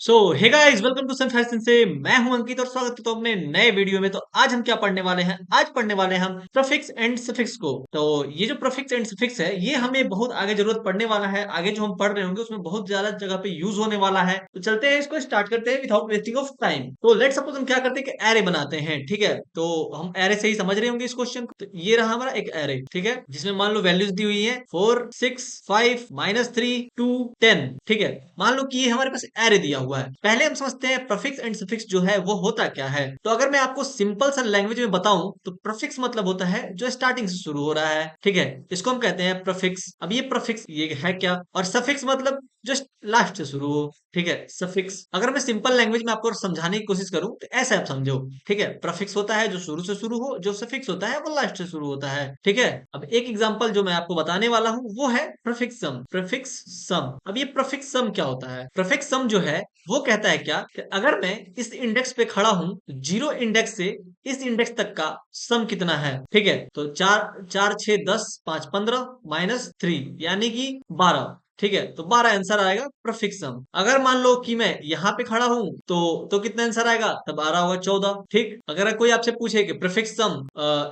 So hey guys welcome to सनफाइसन से मैं हूं अंकित और स्वागत करता हूं अपने नए वीडियो में। तो आज हम क्या पढ़ने वाले हैं? आज पढ़ने वाले हैं हम प्रीफिक्स एंड सफिक्स को। तो ये जो प्रीफिक्स एंड सफिक्स है ये हमें बहुत आगे जरूरत पड़ने वाला है। आगे जो हम पढ़ रहे होंगे उसमें बहुत ज्यादा जगह पे यूज होने वाला है। तो चलते हैं, इसको स्टार्ट करते हैं विदाउट वेस्टिंग ऑफ टाइम। तो लेट्स सपोज हम क्या करते हैं कि एरे बनाते हैं, ठीक है। तो हम एरे से ही समझ रहे होंगे इस क्वेश्चन को। तो ये रहा हमारा एक एरे, ठीक है, जिसमें मान लो वैल्यूज दी हुई है 4 6 5 -3 2 10, ठीक है। मान लो कि ये हमारे पास एरे दिया हुआ है। पहले हम समझते हैं प्रीफिक्स एंड सफिक्स जो है वो होता क्या है। तो अगर मैं आपको सिंपल सा लैंग्वेज में बताऊं तो प्रीफिक्स मतलब होता है जो स्टार्टिंग से शुरू हो रहा है, ठीक है। इसको हम कहते हैं प्रीफिक्स। अब ये प्रीफिक्स ये है क्या, और सफिक्स मतलब जस्ट लास्ट से शुरू हो, ठीक है, सफिक्स। अगर मैं सिंपल लैंग्वेज में आपको समझाने की कोशिश करूं तो ऐसा आप समझो, ठीक है। प्रीफिक्स होता है जो शुरू से शुरू हो, जो सफिक्स होता है वो लास्ट से शुरू होता है, ठीक है। अब एक एग्जांपल जो मैं आपको बताने वाला हूं वो है प्रीफिक्स सम। प्रीफिक्स सम, अब ये प्रीफिक्स सम क्या होता है? प्रीफिक्स सम जो है वो कहता है क्या कि अगर मैं इस इंडेक्स पे खड़ा हूं तो जीरो इंडेक्स से इस इंडेक्स तक का सम कितना है, ठीक है। तो 4 4 6 10 5 15 -3 यानी कि 12, ठीक है। तो 12 आंसर आएगा प्रीफिक्स सम। अगर मान लो कि मैं यहाँ पे खड़ा हूं तो कितना आंसर आएगा? तब 12 होगा 14, ठीक। अगर कोई आपसे पूछे कि प्रीफिक्स सम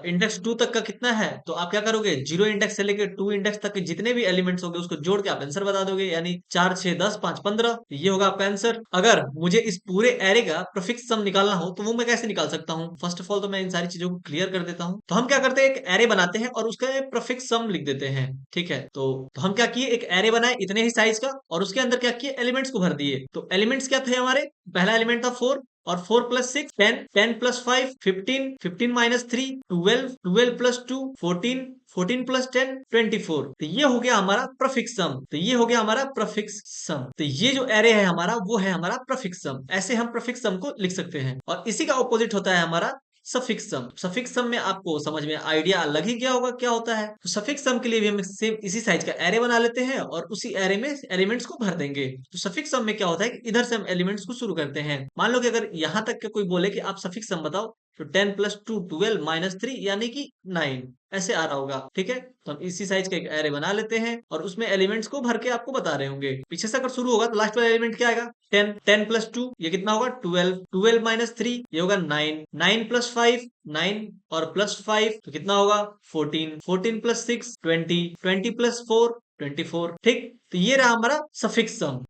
इंडेक्स 2 तक का कितना है, तो आप क्या करोगे? जीरो इंडेक्स से लेकर 2 इंडेक्स तक के जितने भी एलिमेंट्स होंगे उसको जोड़ के आप आंसर बता दोगे, यानी 4 6 10 5 15, ये होगा आपका आंसर। अगर मुझे इस पूरे एरे का प्रीफिक्स सम निकालना हो तो वो मैं कैसे निकाल सकता हूँ? फर्स्ट ऑफ ऑल तो मैं इन सारी चीजों को क्लियर कर देता हूँ। तो हम क्या करते हैं, एक एरे बनाते हैं और उसका प्रीफिक्स सम लिख देते हैं, ठीक है। तो हम क्या किए, एक एरे बनाए इतने ही साइज का और उसके अंदर क्या किए, एलिमेंट्स को भर दिए। तो एलिमेंट्स क्या थे हमारे? पहला एलिमेंट था 4, और 4 plus 6 10, 10 plus 5 15, 15 minus 3 12, 12 plus 2 14, 14 plus 10 24। तो ये हो गया हमारा प्रीफिक्स सम। तो ये हो गया हमारा प्रीफिक्स सम। तो ये जो एरे है हमारा वो है हमारा प्रीफिक्स सम। ऐसे हम प्रीफिक्स सम को लिख सकते हैं। और इसी का ऑपोजिट होता है हमारा सफिक्स सम। सफिक्स सम में आपको समझ में आइडिया लग ही गया होगा क्या होता है। तो सफिक्स सम के लिए भी हम सेम इसी साइज का एरे बना लेते हैं और उसी एरे में एलिमेंट्स को भर देंगे। तो सफिक्स सम में क्या होता है कि इधर से हम एलिमेंट्स को शुरू करते हैं। मान लो कि अगर यहां तक के कोई बोले कि आप सफिक्स सम बताओ, तो 10 प्लस 2 12 माइनस 3 यानी कि 9 ऐसे आ रहा होगा, ठीक है। तो हम इसी साइज का एक एरे बना लेते हैं और उसमें एलिमेंट्स को भर के आपको बता रहे होंगे। पीछे से अगर शुरू होगा तो लास्ट वाला एलिमेंट क्या आएगा? 10, 10 प्लस 2 ये कितना होगा? 12, 12 माइनस 3 ये होगा 9, 9 प्लस 5 9 और प्लस 5 तो कितना होगा? 14, 14 प्लस 6 20, 20 प्लस 4 24, ठीक। तो ये रहा हमारा सफिक्स सम।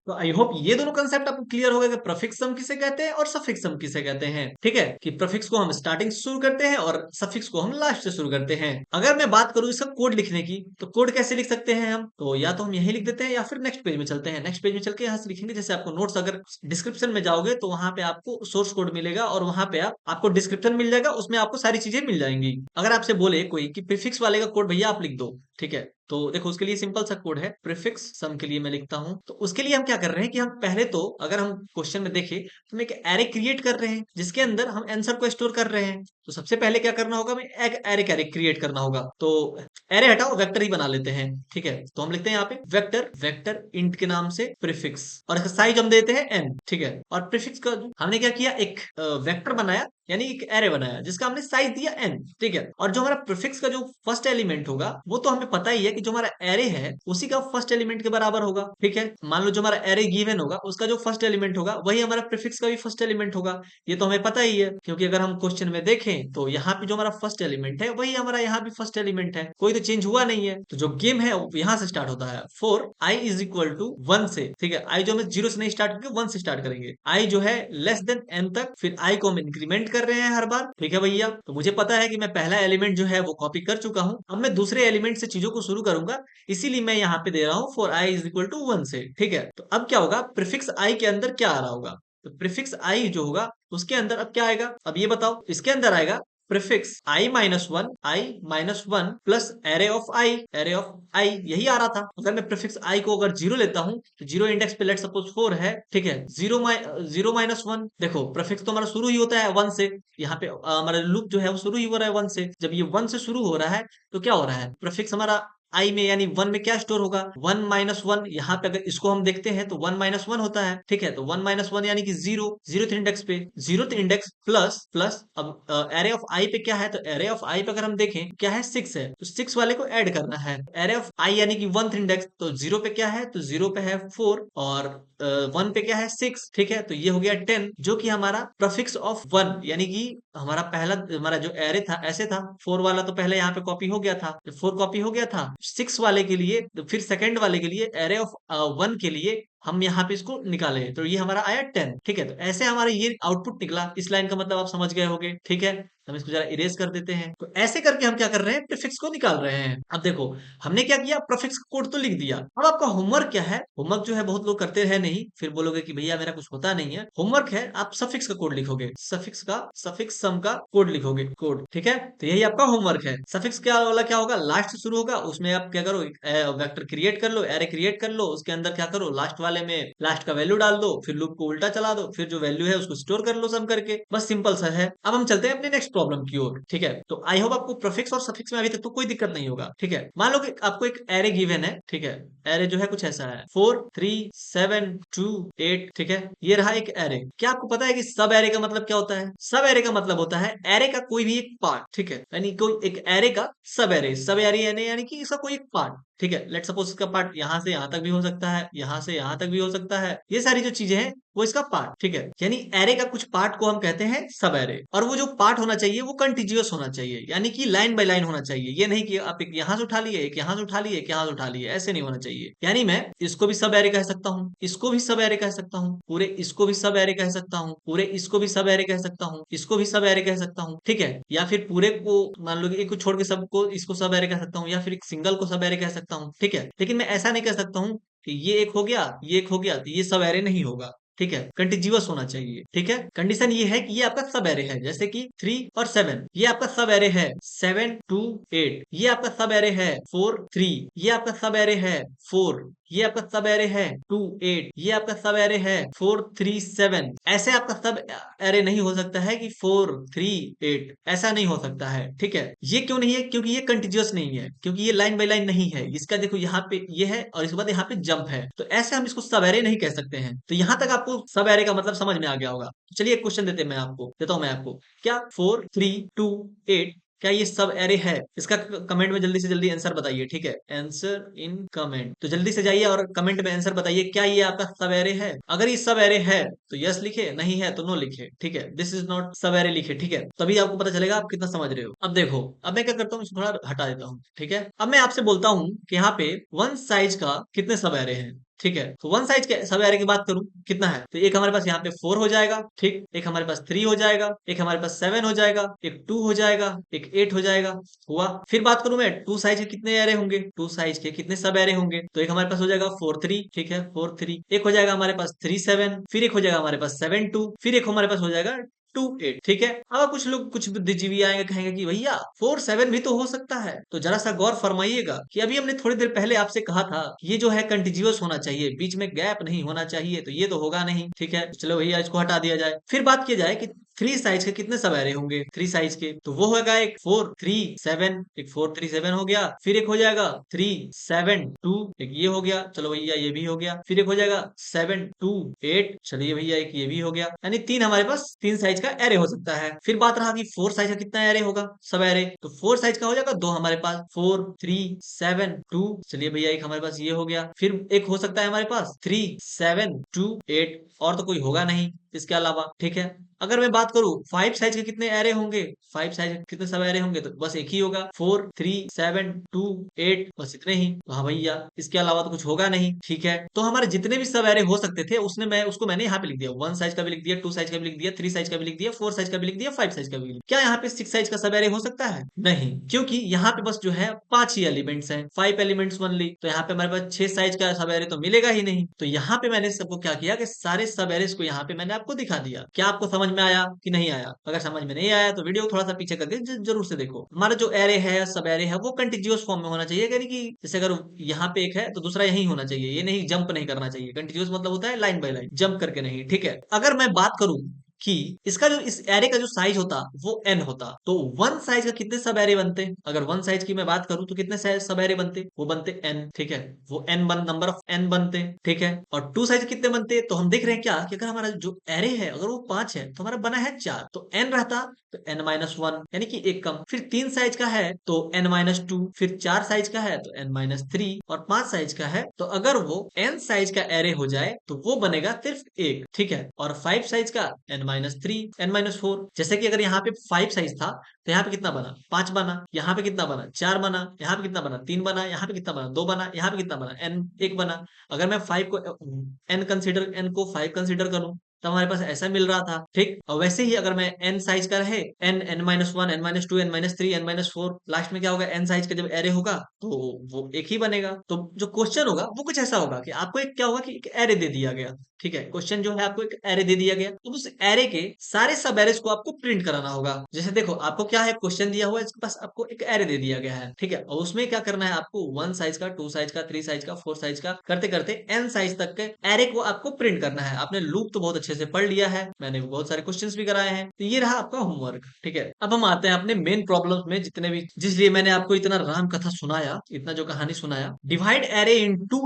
तो आई होप ये दोनों कंसेप्ट आपको क्लियर हो गए कि प्रीफिक्स सम किसे कहते हैं और सफिक्स सम किसे कहते हैं, ठीक है। कि प्रीफिक्स को हम स्टार्टिंग से शुरू करते हैं और सफिक्स को हम लास्ट से शुरू करते हैं। अगर मैं बात करूं इसका कोड लिखने की, तो कोड कैसे लिख सकते हैं हम? तो या तो हम यही लिख देते हैं या फिर नेक्स्ट पेज में चलते हैं। नेक्स्ट पेज में चल के यहाँ से लिखेंगे। जैसे आपको नोट्स, अगर डिस्क्रिप्शन में जाओगे तो वहां पे आपको सोर्स कोड मिलेगा और वहां पे आपको डिस्क्रिप्शन मिल जाएगा, उसमें आपको सारी चीजें मिल जाएंगी। अगर आपसे बोले कोई कि प्रीफिक्स वाले का कोड भैया आप लिख दो, ठीक है, तो देखो उसके लिए सिंपल सा कोड है। प्रीफिक्स सम के लिए मैं लिखता हूं, तो उसके लिए हम क्या कर रहे हैं कि हम पहले तो अगर हम क्वेश्चन में देखें तो हम एक एरे क्रिएट कर रहे हैं जिसके अंदर हम आंसर को स्टोर कर रहे हैं। तो सबसे पहले क्या करना होगा, हमें एक एरे कैरे क्रिएट करना होगा। तो एरे हटाओ, वेक्टर ही बना लेते हैं, ठीक है। तो हम लिखते हैं यहाँ पे वेक्टर, वेक्टर इंट के नाम से प्रीफिक्स, और इसका साइज हम देते हैं n, ठीक है। और प्रीफिक्स का हमने क्या किया, एक वेक्टर बनाया, यानी एक एरे बनाया जिसका हमने साइज दिया n, ठीक है। और जो हमारा प्रीफिक्स का जो फर्स्ट एलिमेंट होगा वो तो हमें पता ही है कि जो हमारा एरे है उसी का फर्स्ट एलिमेंट के बराबर होगा, ठीक है। मान लो जो हमारा एरे गिवन होगा उसका जो फर्स्ट एलिमेंट होगा वही हमारा प्रीफिक्स का भी फर्स्ट एलिमेंट होगा। ये तो हमें पता ही है, क्योंकि अगर हम क्वेश्चन में देखें तो यहाँ पे जो हमारा फर्स्ट एलिमेंट है वही हमारा यहाँ भी फर्स्ट एलिमेंट है, कोई तो चेंज हुआ नहीं है। तो जो गेम है वो यहाँ से स्टार्ट होता है, for i is equal to 1 से, ठीक है। i जो हमें 0 से नहीं स्टार्ट करके 1 से स्टार्ट करेंगे। i जो है लेस देन n तक, फिर i को हम इंक्रीमेंट कर रहे हैं हर बार, ठीक है भैया। तो मुझे पता है कि मैं पहला एलिमेंट जो है वो कॉपी कर चुका हूं, अब मैं दूसरे एलिमेंट से चीजों को शुरू करूंगा, इसीलिए मैं यहाँ पे दे रहा हूँ for i is equal to 1 से, ठीक है। तो अब क्या होगा, प्रीफिक्स i के अंदर क्या आ रहा होगा? तो प्रीफिक्स i जो होगा उसके अंदर अब क्या आएगा, अब ये बताओ। इसके अंदर आएगा prefix i-1 plus array of i, array of i यही आ रहा था। अगर मैं प्रीफिक्स i को अगर 0 लेता हूं तो 0 इंडेक्स पे लेट सपोज 4 है, ठीक है। 0 -1, देखो प्रीफिक्स तो हमारा शुरू ही होता है 1 से। यहाँ पे हमारा लूप जो है वो शुरू ही हो रहा है 1 से। जब ये 1 से शुरू हो रहा है तो क्या हो रहा है, प्रीफिक्स हमारा आई में यानी 1 में क्या स्टोर होगा, 1 - 1। यहाँ पे अगर इसको हम देखते हैं तो 1 - 1 होता है, ठीक है। तो 1 - 1 यानी कि 0, 0th इंडेक्स पे 0th इंडेक्स प्लस प्लस। अब एरे ऑफ आई पे क्या है, तो एरे ऑफ आई पे अगर हम देखें क्या है, 6 है, तो 6 वाले को ऐड करना है। एरे ऑफ आई यानी कि 1th इंडेक्स, तो 0 पे क्या है, तो 0 पे है 4 और 1 पे क्या है 6, ठीक है। तो ये हो गया 10, जो कि हमारा प्रफिक्स ऑफ 1 यानी कि हमारा पहला हमारा जो एरे था ऐसे था, 4 वाला तो पहले यहाँ पे कॉपी हो गया था, 4 कॉपी हो गया था, 6 वाले के लिए तो फिर सेकंड वाले के लिए एरे ऑफ 1 के लिए हम यहाँ पे इसको निकाले, तो ये हमारा आया 10, ठीक है। तो ऐसे हमारा ये आउटपुट निकला। इस लाइन का मतलब आप समझ गए होंगे, ठीक है। हम इसको जरा इरेज कर देते हैं। तो ऐसे करके हम क्या कर रहे हैं, प्रीफिक्स को निकाल रहे हैं। अब देखो हमने क्या किया, प्रीफिक्स कोड तो लिख दिया। अब आपका होमवर्क क्या है, होमवर्क जो है बहुत लोग करते हैं नहीं, फिर बोलोगे कि भैया मेरा कुछ होता नहीं है। होमवर्क है आप सफिक्स का कोड लिखोगे, सफिक्स सम का कोड लिखोगे, कोड, ठीक है। तो यही आपका होमवर्क है। सफिक्स क्या वाला क्या होगा, लास्ट से शुरू होगा, उसमें आप क्या करो, वेक्टर क्रिएट कर लो, एरे क्रिएट कर लो, उसके अंदर क्या करो, लास्ट वाले में लास्ट का वैल्यू डाल दो, फिर लूप को उल्टा चला दो, फिर जो वैल्यू है उसको स्टोर कर लो सम करके, बस सिंपल सा है। अब हम चलते हैं अपने नेक्स्ट प्रॉब्लम की ओर, ठीक है। तो आई होप आपको प्रीफिक्स और सफिक्स में अभी तक तो कोई दिक्कत नहीं होगा, ठीक है। मान लो कि आपको एक एरे गिवन है, ठीक है। एरे जो है कुछ ऐसा है, 4 3 7 2 8, ठीक है। ये रहा एक एरे। क्या आपको पता है कि सब एरे का मतलब क्या होता है? सब एरे का मतलब होता है एरे का कोई भी एक पार्ट, ठीक है। यानी कोई एक एरे का सब एरे यानी कि इसका कोई एक पार्ट, ठीक है। लेट सपोज इसका पार्ट यहाँ से यहाँ तक भी हो सकता है, यहाँ से यहाँ तक भी हो सकता है। ये सारी जो चीजें हैं वो इसका पार्ट, ठीक है। यानी एरे का कुछ पार्ट को हम कहते हैं सब एरे। और वो जो पार्ट होना चाहिए वो कंटिन्यूअस होना चाहिए, यानी कि लाइन बाय लाइन होना चाहिए। ये नहीं कि आप एक यहाँ से उठा लिए, एक यहाँ से उठा लिए, एक यहाँ से उठा लिए, ऐसे नहीं होना चाहिए। यानी मैं इसको भी सब एरे कह सकता हूँ, इसको भी सब एरे कह सकता हूँ, पूरे इसको भी सब एरे कह सकता हूँ, पूरे इसको भी सब एरे कह सकता हूँ, इसको भी सब एरे कह सकता हूँ, ठीक है। या फिर पूरे को मान लो कि एक को छोड़ के सबको इसको सब एरे कह सकता हूँ, या फिर एक सिंगल को सब एरे कह सकता हूँ, ठीक है। लेकिन मैं ऐसा नहीं कह सकता हूँ कि ये एक हो गया, ये एक हो गया, तो ये सब एरे नहीं होगा, ठीक है। कंटिन्यूअस होना चाहिए, ठीक है। कंडीशन ये है कि ये आपका सब एरे है, जैसे कि 3 और 7 ये आपका सब एरे है, 7 2 8 ये आपका सब एरे है, 4 3 ये आपका सब एरे है, 4 ये आपका सब एरे है, 2 8 ये आपका सब एरे है, 4 3 7। ऐसे आपका सब एरे नहीं हो सकता है कि 4 3 8, ऐसा नहीं हो सकता है, ठीक है। ये क्यों नहीं है, क्योंकि ये कंटिन्यूअस नहीं है, क्योंकि ये लाइन बाय लाइन नहीं है। इसका देखो यहाँ पे ये है और इसके बाद यहाँ पे जंप है, तो ऐसे हम इसको सब एरे नहीं कह सकते हैं। तो यहाँ तक आपको सब एरे का मतलब समझ में आ गया होगा। चलिए एक क्वेश्चन देता हूँ मैं आपको। क्या 4 3 2 8 क्या ये सब एरे है? इसका कमेंट में जल्दी से जल्दी आंसर बताइए, ठीक है। आंसर इन कमेंट, तो जल्दी से जाइए और कमेंट में आंसर बताइए, क्या ये आपका सब एरे है? अगर ये सब एरे है तो यस लिखे, नहीं है तो नो लिखे, ठीक है। दिस इज नॉट सब एरे लिखे, ठीक है। तभी आपको पता चलेगा आप कितना समझ रहे हो। अब देखो, अब मैं क्या करता हूँ, इसको थोड़ा हटा देता हूँ, ठीक है। अब मैं आपसे बोलता हूँ कि यहाँ पे वन साइज का कितने सब एरे हैं, ठीक है। तो वन साइज के सब एरे की बात करूं कितना है, तो एक हमारे पास यहाँ पे 4 हो जाएगा, ठीक। एक हमारे पास 3 हो जाएगा, एक हमारे पास 7 हो जाएगा, एक 2 हो जाएगा, एक 8 हो जाएगा, हुआ। फिर बात करूं मैं टू साइज के कितने एरे होंगे, टू साइज के कितने सब एरे होंगे, तो एक हमारे पास हो जाएगा 4 3, ठीक है, 4 3। एक हो जाएगा हमारे पास 3 7, फिर एक हो जाएगा हमारे पास 7 2, फिर एक हमारे पास हो जाएगा 2 8, ठीक है। अब कुछ लोग कुछ बुद्धिजीवी आएंगे, कहेंगे कि भैया 4 7 भी तो हो सकता है। तो जरा सा गौर फरमाइएगा कि अभी हमने थोड़ी देर पहले आपसे कहा था ये जो है कंटिन्यूअस होना चाहिए, बीच में गैप नहीं होना चाहिए, तो ये तो होगा नहीं, ठीक है। चलो भैया इसको हटा दिया जाए। फिर बात की जाए कि 3 साइज के कितने सब एरे होंगे, 3 साइज के, तो वो होगा एक 4 3 7, एक 4 3 7 हो गया। फिर एक हो जाएगा 3 7 2, एक ये हो गया, चलो भैया ये भी हो गया। फिर एक हो जाएगा 7 2 8, चलिए भैया एक ये भी हो गया। यानी तीन हमारे पास 3 साइज का एरे हो सकता है। फिर बात रहा कि 4 साइज का कितना एरे होगा, सब एरे, तो 4 साइज का हो जाएगा 2 हमारे पास, 4 3 7 2, चलिए भैया एक हमारे पास ये हो गया। फिर एक हो सकता है हमारे पास 3 7 2 8, और तो कोई होगा नहीं इसके अलावा, ठीक है। अगर मैं बात करूं 5 साइज के कितने एरे होंगे, 5 साइज के कितने सब एरे होंगे, तो बस एक ही होगा, 4 3 7 2 8, बस इतने ही। तो हाँ भैया इसके अलावा तो कुछ होगा नहीं, ठीक है। तो हमारे जितने भी सब एरे हो सकते थे उसको मैंने यहाँ पे लिख दिया, 1 साइज का भी लिख दिया, 2 साइज का भी लिख दिया, 3 साइज का भी लिख दिया, 4 साइज का भी लिख दिया, 5 साइज का भी लिख दिया। क्या यहाँ पे 6 साइज का सब एरे हो सकता है? नहीं, क्योंकि यहाँ पे बस जो है 5 ही एलिमेंट्स हैं, 5 एलिमेंट्स ओनली। तो यहाँ पे हमारे पास 6 साइज का सब एरे तो मिलेगा ही नहीं। तो यहाँ पे मैंने सबको क्या किया कि सारे सब एरेस को यहाँ पे मैंने आपको दिखा दिया। क्या आपको समझ में आया कि नहीं आया? अगर समझ में नहीं आया तो वीडियो थोड़ा सा पीछे करके जरूर से देखो। हमारा जो एरे है, सब एरे है, वो कंटिन्यूअस फॉर्म में होना चाहिए, यानी कि जैसे अगर यहाँ पे एक है तो दूसरा यही होना चाहिए, ये नहीं जंप नहीं करना चाहिए। कंटिन्यूअस मतलब होता है लाइन बाय लाइन, जंप करके नहीं, ठीक है। अगर मैं बात करूं कि इसका जो इस एरे का जो साइज होता वो n होता, तो वन साइज का कितने सब एरे बनते? अगर वन साइज की मैं बात करूं तो कितने सब एरे बनते? वो बनते n, ठीक है, वो नंबर ऑफ n बनते, ठीक है। और टू साइज कितने बनते? तो हम देख रहे हैं क्या कि अगर हमारा जो एरे है अगर वो 5 है तो हमारा बना है 4, तो n रहता तो n-1 यानी कि एक कम। फिर 3 साइज का है तो n-2, फिर 4 साइज का है तो n-3, और 5 साइज का है तो अगर वो n साइज का एरे हो जाए तो वो बनेगा सिर्फ एक, ठीक है। और 5 साइज का n-3, n-4। जैसे कि अगर यहाँ पे 5 साइज था तो यहाँ पे कितना बना? 5 बना। यहाँ पे कितना बना? 4 बना। यहाँ पे कितना बना? 3 बना। यहाँ पे कितना बना? 2 बना। यहाँ पे कितना बना? n 1 बना। अगर मैं 5 को n को 5 कंसिडर करूं तो हमारे पास ऐसा मिल रहा था, ठीक। और वैसे ही अगर मैं n साइज का रहे, n-1, n-2, n-3, n-4, last में क्या होगा? n साइज का जब एरे होगा तो वो एक ही बनेगा। तो जो क्वेश्चन होगा वो कुछ ऐसा होगा कि आपको एक क्या होगा कि एक एरे दे दिया गया, ठीक है। क्वेश्चन जो है आपको एक एरे दे दिया गया, तो उस एरे के सारे सब एरेज को आपको प्रिंट कराना होगा। जैसे देखो आपको क्या है, क्वेश्चन दिया हुआ है, इसके पास आपको एक एरे दे दिया गया है, ठीक है। और उसमें क्या करना है आपको? 1 साइज का, 2 साइज का, 3 साइज का, 4 साइज का करते करते n साइज तक के एरे को आपको प्रिंट करना है। आपने लूप तो बहुत अच्छे से पढ़ लिया है, मैंने बहुत सारे क्वेश्चंस भी कराए हैं, तो ये रहा आपका होमवर्क, ठीक है। अब हम आते हैं अपने मेन प्रॉब्लम्स में, जितने भी, जिसलिए मैंने आपको इतना राम कथा सुनाया, इतना जो कहानी सुनाया। डिवाइड एरे इनटू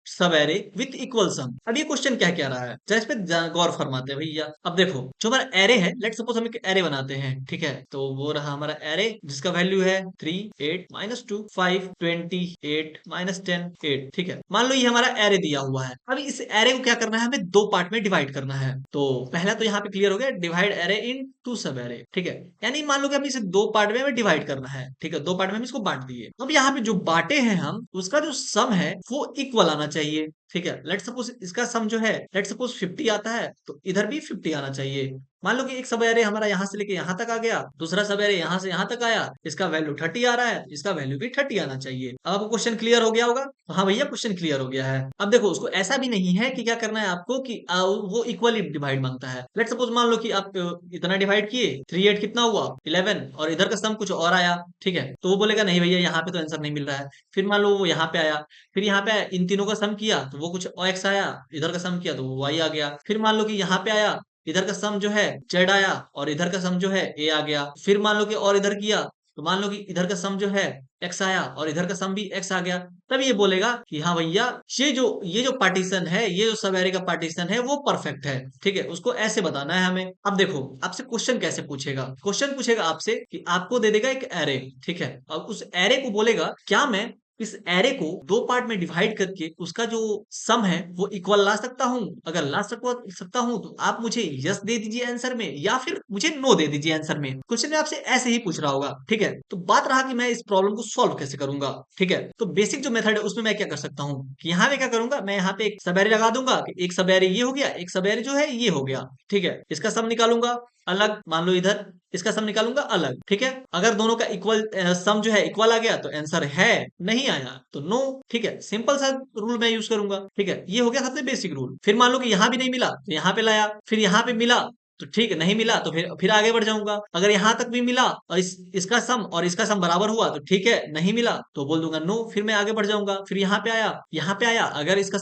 सब एरे विथ इक्वल सम। अब ये क्वेश्चन क्या कह रहा है, जरा इस पे गौर फरमाते हैं भैया। अब देखो जो हमारा एरे है, लेट सपोज हम एक एरे बनाते हैं, ठीक है। तो वो रहा हमारा एरे जिसका वैल्यू है 3, 8, -2, 5, 20, 8, -10, 8, ठीक है। मान लो ये हमारा एरे दिया हुआ है। अब इस एरे को क्या करना है, हमें दो पार्ट में डिवाइड करना है। तो पहला तो यहाँ पे क्लियर हो गया, डिवाइड एरे इन टू सब एरे, ठीक है। यानी मान लो कि हमें इसे दो पार्ट में हमें डिवाइड करना है, ठीक है। दो पार्ट में हम इसको बांट दिए। अब यहाँ पे जो बांटे हैं हम, उसका जो सम है वो इक्वल आना चाहिए, ठीक है। लेट सपोज इसका सम जो है, लेट सपोज 50 आता है तो इधर भी 50 आना चाहिए। मान लो कि एक सब एरे हमारा यहाँ से लेके यहाँ तक आ गया, दूसरा सब एरे यहाँ से यहाँ तक आया, इसका वैल्यू 30 आ रहा है, इसका वैल्यू भी 30 आना चाहिए। अब आपको क्वेश्चन क्लियर हो गया होगा? तो हाँ भैया क्वेश्चन क्लियर हो गया है। अब देखो उसको ऐसा भी नहीं है कि क्या करना है आपको कि वो इक्वली डिवाइड मांगता है। लेट सपोज मान लो कि आप इतना डिवाइड किए, 3 8 कितना हुआ? 11, और इधर का सम कुछ और आया, ठीक है। तो वो बोलेगा नहीं भैया यहाँ पे तो आंसर नहीं मिल रहा है। फिर मान लो वो यहाँ पे आया, फिर यहाँ पे आया, इन तीनों का सम किया तो वो कुछ x आया, इधर का सम किया तो वो y आ गया। फिर मान लो कि यहाँ पे आया, इधर का सम जो है z आया, और इधर का सम जो है a आ गया। फिर मान लो कि और इधर किया तो मान लो कि इधर का सम जो है x आया, और इधर का सम भी x आ गया। तब ये बोलेगा कि हाँ भैया ये जो पार्टीशन है, ये जो सब एरे का पार्टीशन है वो परफेक्ट है, ठीक है। उसको ऐसे बताना है हमें। अब देखो आपसे क्वेश्चन कैसे पूछेगा, क्वेश्चन पूछेगा आपसे कि आपको दे देगा एक एरे, ठीक है। अब उस एरे को बोलेगा क्या मैं इस एरे को दो पार्ट में डिवाइड करके उसका जो सम है वो इक्वल ला सकता हूं? अगर ला सकता हूं तो आप मुझे यस दे दीजिए आंसर में, या फिर मुझे नो दे दीजिए आंसर में। क्वेश्चन में आपसे ऐसे ही पूछ रहा होगा, ठीक है। तो बात रहा कि मैं इस प्रॉब्लम को सॉल्व कैसे करूंगा, ठीक है। तो बेसिक जो मेथड है उसमें मैं क्या कर सकता हूँ कि यहाँ पे क्या करूंगा, मैं यहाँ पे एक सब एरे लगा दूंगा कि एक सब एरे ये हो गया, एक सब एरे जो है ये हो गया, ठीक है। इसका सम निकालूंगा अलग, मान लो इधर इसका सम निकालूंगा अलग, ठीक है। अगर दोनों का इक्वल सम जो है इक्वल आ गया तो आंसर है, नहीं आया तो नो, ठीक है। सिंपल सा रूल मैं यूज करूंगा, ठीक है। ये हो गया सबसे बेसिक रूल। फिर मान लो कि यहाँ भी नहीं मिला तो यहाँ पे लाया, फिर यहाँ पे मिला तो ठीक है, नहीं मिला तो फिर आगे बढ़ जाऊंगा। अगर यहाँ तक भी मिला और इसका सम और इसका सम बराबर हुआ तो ठीक है, नहीं मिला तो बोल दूंगा नो, फिर मैं आगे बढ़ जाऊंगा। फिर यहाँ पे आया, अगर इसका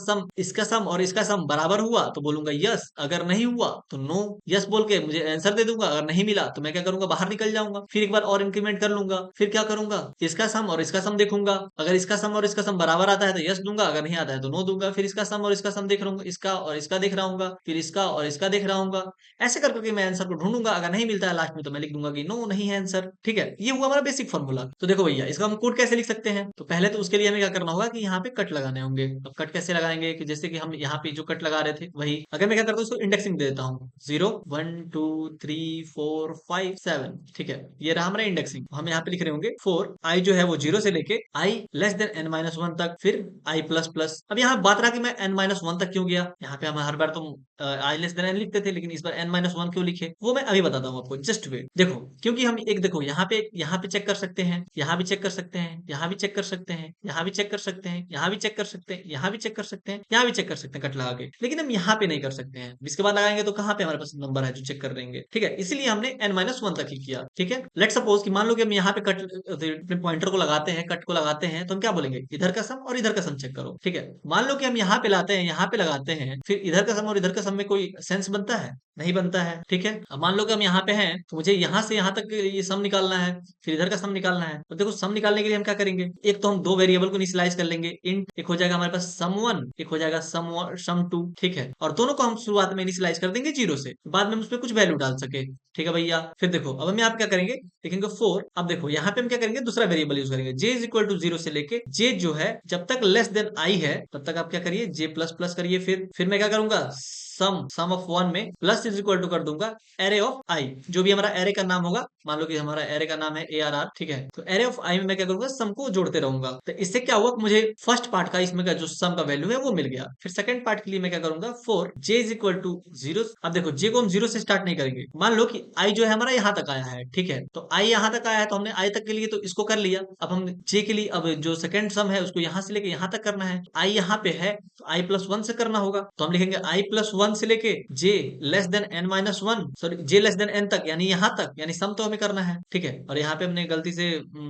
सम और इसका सम बराबर हुआ तो बोलूंगा यस, अगर नहीं हुआ तो नो। यस बोल के मुझे आंसर दे दूंगा, अगर नहीं मिला तो मैं क्या करूंगा, बाहर निकल जाऊंगा। फिर एक बार और इंक्रीमेंट कर लूंगा, फिर क्या करूंगा, इसका सम और इसका सम देखूंगा। अगर इसका सम और इसका सम बराबर आता है तो यस दूंगा, अगर नहीं आता है तो नो दूंगा। फिर इसका सम और इसका सम देख रहा हूँ, इसका और इसका देख रहा हूँ, फिर इसका और इसका देख रहा हूँ। ऐसे कर करके मैं आंसर को ढूंढूंगा। अगर नहीं मिलता है लास्ट में तो मैं लिख दूंगा कि नो, नहीं है आंसर, ठीक है। ये हुआ हमारा बेसिक फॉर्मूला। तो देखो भैया इसका हम कोड कैसे लिख सकते हैं, तो पहले तो उसके लिए हमें क्या करना होगा कि यहाँ पे कट लगाने होंगे। अब कट कैसे लगाएंगे कि जैसे कि हम यहाँ पे जो कट लगा रहे थे वही, अगर मैं क्या करता हूँ उसको इंडेक्सिंग दे देता हूँ, 0 1 2 3 4 5 7, ठीक है। ये रहा हमारा इंडेक्सिंग। हम यहाँ पे लिख रहे होंगे 4 i जो है वो 0 से लेके i लेस देन n-1 तक, फिर i प्लस प्लस। अब यहाँ बात रहा कि मैं n-1 तक क्यों गया, यहाँ पे हम हर बार तो i लेस देन n लिखते थे, लेकिन इस बार n-1 क्यों लिखे वो मैं अभी बताता हूँ आपको, जस्ट वेट। देखो क्योंकि हम एक देखो यहाँ पे चेक कर सकते हैं, यहाँ भी चेक कर सकते हैं, यहाँ भी चेक कर सकते हैं, यहाँ भी चेक कर सकते हैं, यहाँ भी चेक कर सकते हैं, यहाँ भी चेक कर सकते हैं, यहाँ भी चेक कर सकते हैं कट लगा के, लेकिन हम यहाँ पे नहीं कर सकते हैं। इसके बाद लगाएंगे तो कहाँ पे हमारे पास नंबर है जो चेक कर देंगे, ठीक है। इसीलिए हमने n-1 तक ही किया, ठीक है। लेट सपोज कि मान लो कि हम यहाँ पे कट अपने पॉइंटर को लगाते हैं, कट को लगाते हैं, तो हम क्या बोलेंगे, इधर का सम और इधर का सम चेक करो, ठीक है। मान लो कि हम यहाँ पे लाते हैं, यहाँ पे लगाते हैं, फिर इधर का सम और इधर का सम में कोई सेंस बनता है? नहीं बनता है, ठीक है। अब मान लो कि हम यहाँ पे हैं, तो मुझे यहाँ से यहाँ तक ये सम निकालना है, फिर इधर का सम निकालना है। तो देखो सम निकालने के लिए हम क्या करेंगे, एक तो हम दो वेरिएबल को इनिशियलाइज कर लेंगे, इंट एक हो जाएगा हमारे पास सम 1, एक हो जाएगा सम 2, ठीक है। और दोनों को हम शुरुआत में इनिशियलाइज कर देंगे 0 से, बाद में हम उसमें कुछ वैल्यू डाल सके, ठीक है भैया। फिर देखो अब हम यहाँ पे क्या करेंगे, देखेंगे 4। अब देखो यहाँ पे हम क्या करेंगे, दूसरा वेरिएबल यूज करेंगे, j इज इक्वल टू 0 से लेके j जो है जब तक लेस देन i है तब तक आप क्या करिए, j प्लस प्लस करिए। फिर मैं क्या करूंगा, सम ऑफ 1 में प्लस इज इक्वल टू कर दूंगा एरे ऑफ आई, जो भी हमारा एरे का नाम होगा, मान लो कि हमारा एरे का नाम है ARR, ठीक है। तो एरे ऑफ आई में मैं क्या करूंगा, सम को जोड़ते रहूंगा। तो इससे क्या हुआ, मुझे फर्स्ट पार्ट का इसमें का जो सम का वैल्यू है वो मिल गया। फिर सेकंड पार्ट के लिए मैं क्या करूंगा, 4 j इज इक्वल टू 0। अब देखो j को हम 0 से स्टार्ट नहीं करेंगे, मान लो कि i जो है हमारा यहाँ तक आया है, ठीक है। तो i यहाँ तक आया है, तो हमने i तक के लिए तो इसको कर लिया। अब हम j के लिए अब जो सेकंड सम है उसको यहाँ से लेके यहाँ तक करना है। i यहाँ पे है तो i प्लस 1 से करना होगा, तो हम लिखेंगे i प्लस 1 से लेके j less than n minus 1, sorry j less than n तक, यानी यहाँ तक, यानी सम तो हमें करना है, ठीक है। और यहाँ पे हमने गलती से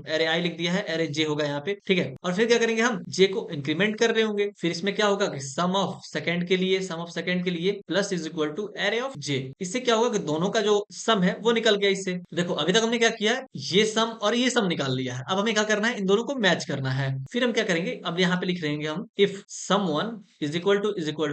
एरे i लिख दिया है, एरे j होगा यहाँ पे, ठीक है। और फिर क्या करेंगे, हम j को इंक्रीमेंट कर रहे होंगे। फिर इसमें क्या होगा कि सम ऑफ सेकंड के लिए plus is equal to array of j। इससे क्या होगा कि दोनों का जो सम है वो निकल गया इससे। देखो अभी तक हमने क्या किया है, ये सम और ये सम निकाल लिया है। अब हमें क्या करना है, इन दोनों को मैच करना है। फिर हम क्या करेंगे, अब यहाँ पे लिख रहेंगे हम, if sum 1 is equal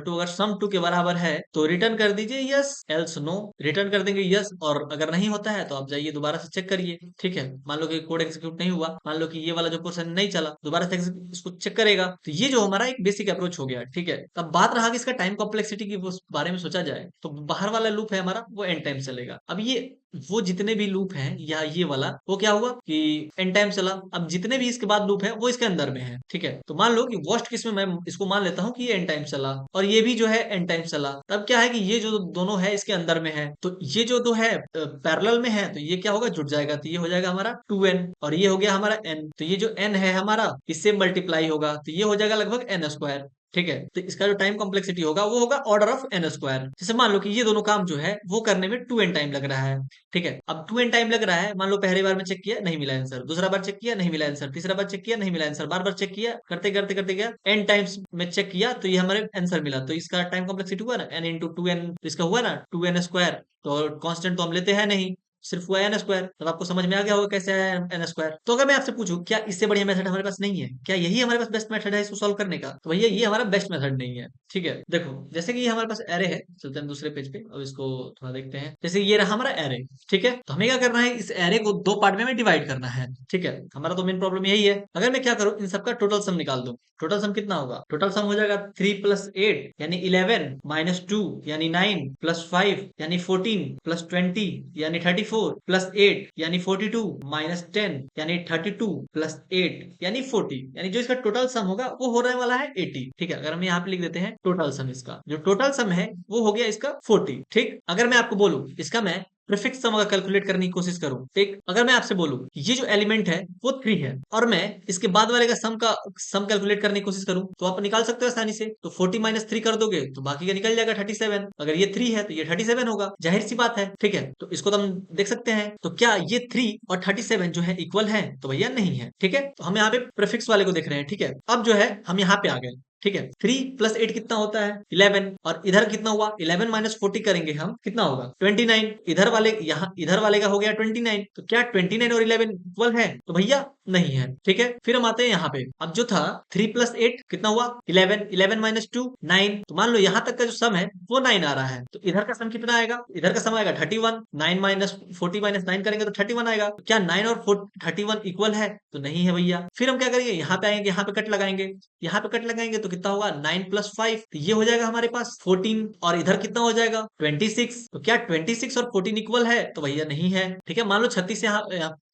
to अगर सम 2 के बराबर है तो रिटर्न कर दीजिए यस, एल्स नो। रिटर्न कर देंगे यस, और अगर नहीं होता है तो आप जाइए दोबारा से चेक करिए, ठीक है। मान लो कि कोड एग्जीक्यूट नहीं हुआ, मान लो कि ये वाला जो पोर्शन नहीं चला, दोबारा से इसको चेक करेगा। तो ये जो हमारा एक बेसिक अप्रोच हो गया, ठीक है। तब बात रहा कि इसका टाइम कॉम्प्लेक्सिटी की उस बारे में सोचा जाए, तो बाहर वाला लूप है हमारा वो एन टाइम चलेगा। अब ये वो जितने भी लूप हैं या ये वाला, वो क्या हुआ कि एन टाइम चला। अब जितने भी इसके बाद लूप है वो इसके अंदर में है, ठीक है। तो मान लो कि वर्स्ट केस में मैं इसको मान लेता हूँ कि ये एन टाइम चला और ये भी जो है एन टाइम चला। तब क्या है कि ये जो दोनों है इसके अंदर में है, तो ये जो दो है पैरेलल में है, तो ये क्या होगा, जुड़ जाएगा। तो ये हो जाएगा हमारा 2n, और ये हो गया हमारा n। तो ये जो n है हमारा इससे मल्टीप्लाई होगा, तो ये हो जाएगा लगभग n², ठीक है। तो इसका जो टाइम कॉम्प्लेक्सिटी होगा वो होगा ऑर्डर ऑफ n²। जैसे मान लो कि ये दोनों काम जो है वो करने में 2n टाइम लग रहा है, ठीक है। अब 2n टाइम लग रहा है, मान लो पहली बार में चेक किया नहीं मिला आंसर, दूसरा बार चेक किया नहीं मिला आंसर, तीसरा बार चेक किया नहीं मिला आंसर, बार बार चेक किया, करते करते करते गया, n टाइम्स में चेक किया तो ये हमारे आंसर मिला। तो इसका टाइम कॉम्प्लेक्सिटी हुआ ना n × 2n, तो इसका हुआ ना 2n²। तो कांस्टेंट तो हम लेते हैं नहीं, सिर्फ हुआ n²। तब आपको समझ में आ गया होगा कैसे आया n²। तो अगर मैं आपसे पूछूं क्या इससे बढ़िया मेथड हमारे पास नहीं है, क्या यही हमारे पास बेस्ट मेथड है इसको सॉल्व करने का, तो भैया ये हमारा बेस्ट मेथड नहीं है, ठीक है। देखो जैसे कि ये हमारे पास एरे है, चलते हैं दूसरे पेज पे, अब इसको थोड़ा देखते हैं। जैसे ये रहा हमारा एरे, ठीक है। तो हमें क्या करना है, इस एरे को दो पार्ट में हमें डिवाइड करना है, ठीक है। हमारा तो मेन प्रॉब्लम यही है। अगर मैं क्या करूं, इन सबका टोटल सम निकाल दूं, टोटल सम कितना होगा, टोटल सम हो जाएगा 3 + 8 यानी 11 -2 यानी 9 + 5 यानी 14 + 20 यानी 34 + 8 यानी 42 -10 यानी 32 + 8 यानी 40, यानी जो इसका टोटल सम होगा वो हो रहा वाला है 80, ठीक है। अगर हम यहाँ पे लिख देते हैं टोटल सम, इसका जो टोटल सम है वो हो गया इसका 40, ठीक। अगर मैं आपको बोलूं इसका मैं प्रीफिक्स सम अगर कैलकुलेट करने की कोशिश करूं, ठीक। अगर मैं आपसे बोलूं ये जो एलिमेंट है वो 3 है और मैं इसके बाद वाले का सम कैलकुलेट करने की कोशिश करूं, तो आप निकाल सकते हो आसानी से। तो 40 - 3 कर दोगे तो बाकी का निकल जाएगा 37। अगर ये 3 है तो ये 37 होगा, जाहिर सी बात है, ठीक है। तो इसको तो हम देख सकते हैं। तो क्या ये 3 और 37 जो है इक्वल है, तो भैया नहीं है, ठीक है। तो हम यहाँ पे प्रीफिक्स वाले को देख रहे हैं, ठीक है। अब जो है हम यहाँ पे आ गए, ठीक है। 3 + 8 कितना होता है 11, और इधर कितना हुआ 11 - 40 करेंगे हम, कितना होगा 29। इधर वाले यहाँ इधर वाले का हो गया 29। तो क्या 29 और 11 इक्वल है, तो भैया नहीं है, ठीक है। फिर हम आते हैं यहाँ पे, अब जो था 3 + 8 कितना हुआ 11, 11 - 2 9। तो मान लो यहाँ तक का जो सम है वो 9 आ रहा है, तो इधर का सम कितना आएगा, इधर का सम आएगा 31। 9 - 40 - 9 करेंगे तो 31 आएगा। तो क्या 9 और 31 इक्वल है, तो नहीं है भैया। फिर हम क्या करेंगे, यहाँ पे आएंगे, यहाँ पे कट लगाएंगे, यहाँ पे कट लगाएंगे तो कितना होगा 9 + 5, तो ये हो जाएगा हमारे पास 14, और इधर कितना हो जाएगा 26। तो क्या 26 और 14 इक्वल है, तो भैया नहीं है, ठीक है। मान लो 36 यहाँ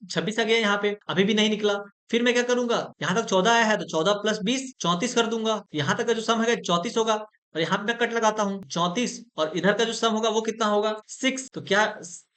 26 आ गया, यहाँ पे अभी भी नहीं निकला। फिर मैं क्या करूंगा, यहाँ तक 14 आया है तो 14 + 20 34 कर दूंगा। यहाँ तक का जो सम है 34 होगा, और यहाँ पे मैं कट लगाता हूँ 34, और इधर का जो सम होगा वो कितना होगा 6। तो क्या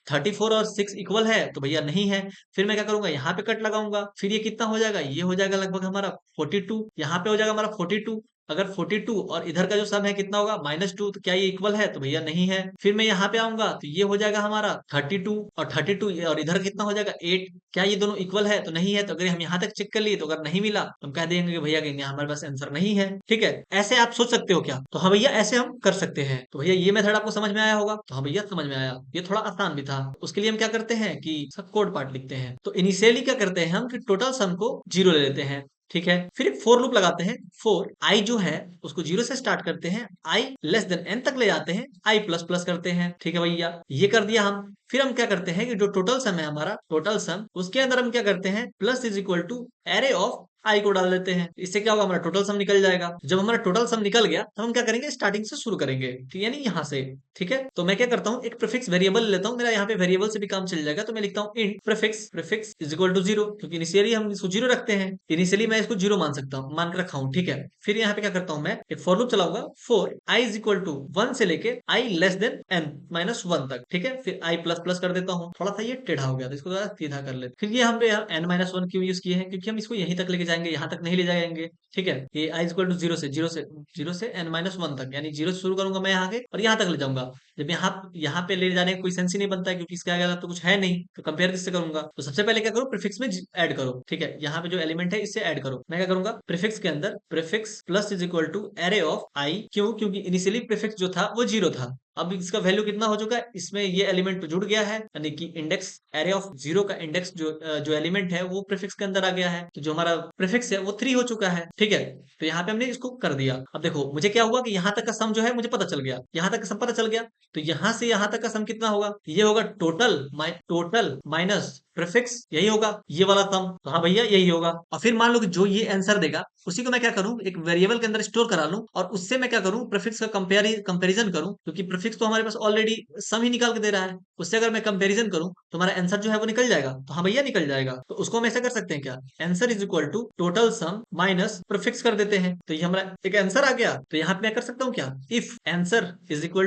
34 और 6 इक्वल है, तो भैया नहीं है। फिर मैं क्या करूंगा, यहाँ पे कट लगाऊंगा, फिर ये कितना हो जाएगा, ये हो जाएगा लगभग हमारा 42, यहाँ पे हो जाएगा हमारा 42, अगर 42 और इधर का जो सम है कितना होगा -2, तो क्या ये इक्वल है? तो भैया नहीं है। फिर मैं यहाँ पे आऊंगा तो ये हो जाएगा हमारा 32 और 32 और इधर कितना हो जाएगा 8। क्या ये दोनों इक्वल है? तो नहीं है। तो अगर हम यहाँ तक चेक कर लिए तो अगर नहीं मिला तो हम कह देंगे कि भैया कहेंगे हमारे पास आंसर नहीं है। ठीक है, ऐसे आप सोच सकते हो क्या? तो हाँ भैया, ऐसे हम कर सकते हैं। तो भैया ये मेथड आपको समझ में आया होगा? तो हाँ भैया समझ में आया। ये थोड़ा आसान भी था। उसके लिए हम क्या करते हैं कि सब कोड पार्ट लिखते हैं। तो इनिशियली क्या करते हैं हम कि टोटल सम को 0 ले लेते हैं। ठीक है, फिर एक फोर लूप लगाते हैं। फोर आई जो है उसको 0 से स्टार्ट करते हैं, आई लेस देन एन तक ले जाते हैं, आई प्लस प्लस करते हैं। ठीक है भैया, ये कर दिया हम। फिर हम क्या करते हैं कि जो टोटल सम है हमारा, टोटल सम, उसके अंदर हम क्या करते हैं, plus is equal to array of i को डाल देते हैं। इससे क्या होगा, हमारा टोटल सम निकल जाएगा। जब हमारा टोटल सम निकल गया तो हम क्या करेंगे, स्टार्टिंग से शुरू करेंगे, ठीक है, यानी यहाँ से। ठीक है, तो मैं क्या करता हूँ, एक प्रीफिक्स वेरिएबल लेता हूँ। मेरा यहाँ पे वेरिएबल से भी काम चल जाएगा। तो मैं लिखता हूँ int prefix, prefix is equal to 0, क्योंकि इनिशियली हम इसको 0 रखते हैं। इनिशियली मैं इसको 0 मान सकता हूँ, मान के रखा हूँ। ठीक है, फिर यहाँ पे क्या करता हूँ, मैं एक फॉर लूप चलाऊंगा। For I is equal to 1 से लेके I less than N minus 1 तक। ठीक है, फिर आई प्लस प्लस कर देता हूँ। थोड़ा सा ये टेढ़ा हो गया, तो इसको सीधा कर लेते। फिर ये हम पे एन माइनस 1 क्यों यूज किए हैं, क्योंकि हम इसको यहीं तक लेके जाएंगे, यहाँ तक नहीं ले जाएंगे। ठीक है, ये आई इक्वल टू 0 से एन माइनस 1 तक, यानी 0 से शुरू करूंगा मैं यहाँ के और यहाँ तक ले जाऊंगा। जब यहाँ पे ले जाने का कोई सेंस ही नहीं बनता है, क्योंकि इसके आगे तो कुछ है नहीं, तो कंपेयर किससे करूंगा। तो सबसे पहले क्या करो, प्रीफिक्स में ऐड करो। ठीक है, यहाँ पे जो एलिमेंट है इससे ऐड करो। मैं क्या करूंगा, प्रीफिक्स के अंदर prefix plus is equal to array of i. क्यों? क्योंकि इनिशियली प्रीफिक्स जो था वो 0 था। अब इसका वैल्यू कितना हो चुका है, इसमें ये एलिमेंट जुड़ गया है, यानी कि इंडेक्स एरे ऑफ 0 का इंडेक्स जो एलिमेंट है वो प्रीफिक्स के अंदर आ गया है। तो जो हमारा प्रीफिक्स है वो 3 हो चुका है। ठीक है, तो यहाँ पे हमने इसको कर दिया। अब देखो मुझे क्या हुआ कि यहाँ तक का सम जो है मुझे पता चल गया, यहाँ तक का सम पता चल गया। तो यहाँ से यहाँ तक का सम कितना होगा, ये होगा टोटल माइनस प्रीफिक्स, यही होगा ये वाला सम। तो हाँ भैया यही होगा। और फिर मान लो कि जो ये आंसर देगा उसी को मैं क्या करूं, एक वेरिएबल के अंदर स्टोर करा लूं और उससे मैं क्या करूं, प्रीफिक्स का कंपैरिजन करूं, क्योंकि प्रीफिक्स तो हमारे पास ऑलरेडी सम ही निकाल के दे रहा है। उससे अगर मैं कंपैरिजन करूं तो हमारा आंसर जो है वो निकल जाएगा। तो हाँ भैया निकल जाएगा। तो उसको हम ऐसा कर सकते हैं क्या, answer is equal to total sum minus prefix कर देते हैं। तो ये हमारा एक आंसर आ गया। तो यहाँ पे मैं कर सकता हूँ क्या, if answer is equal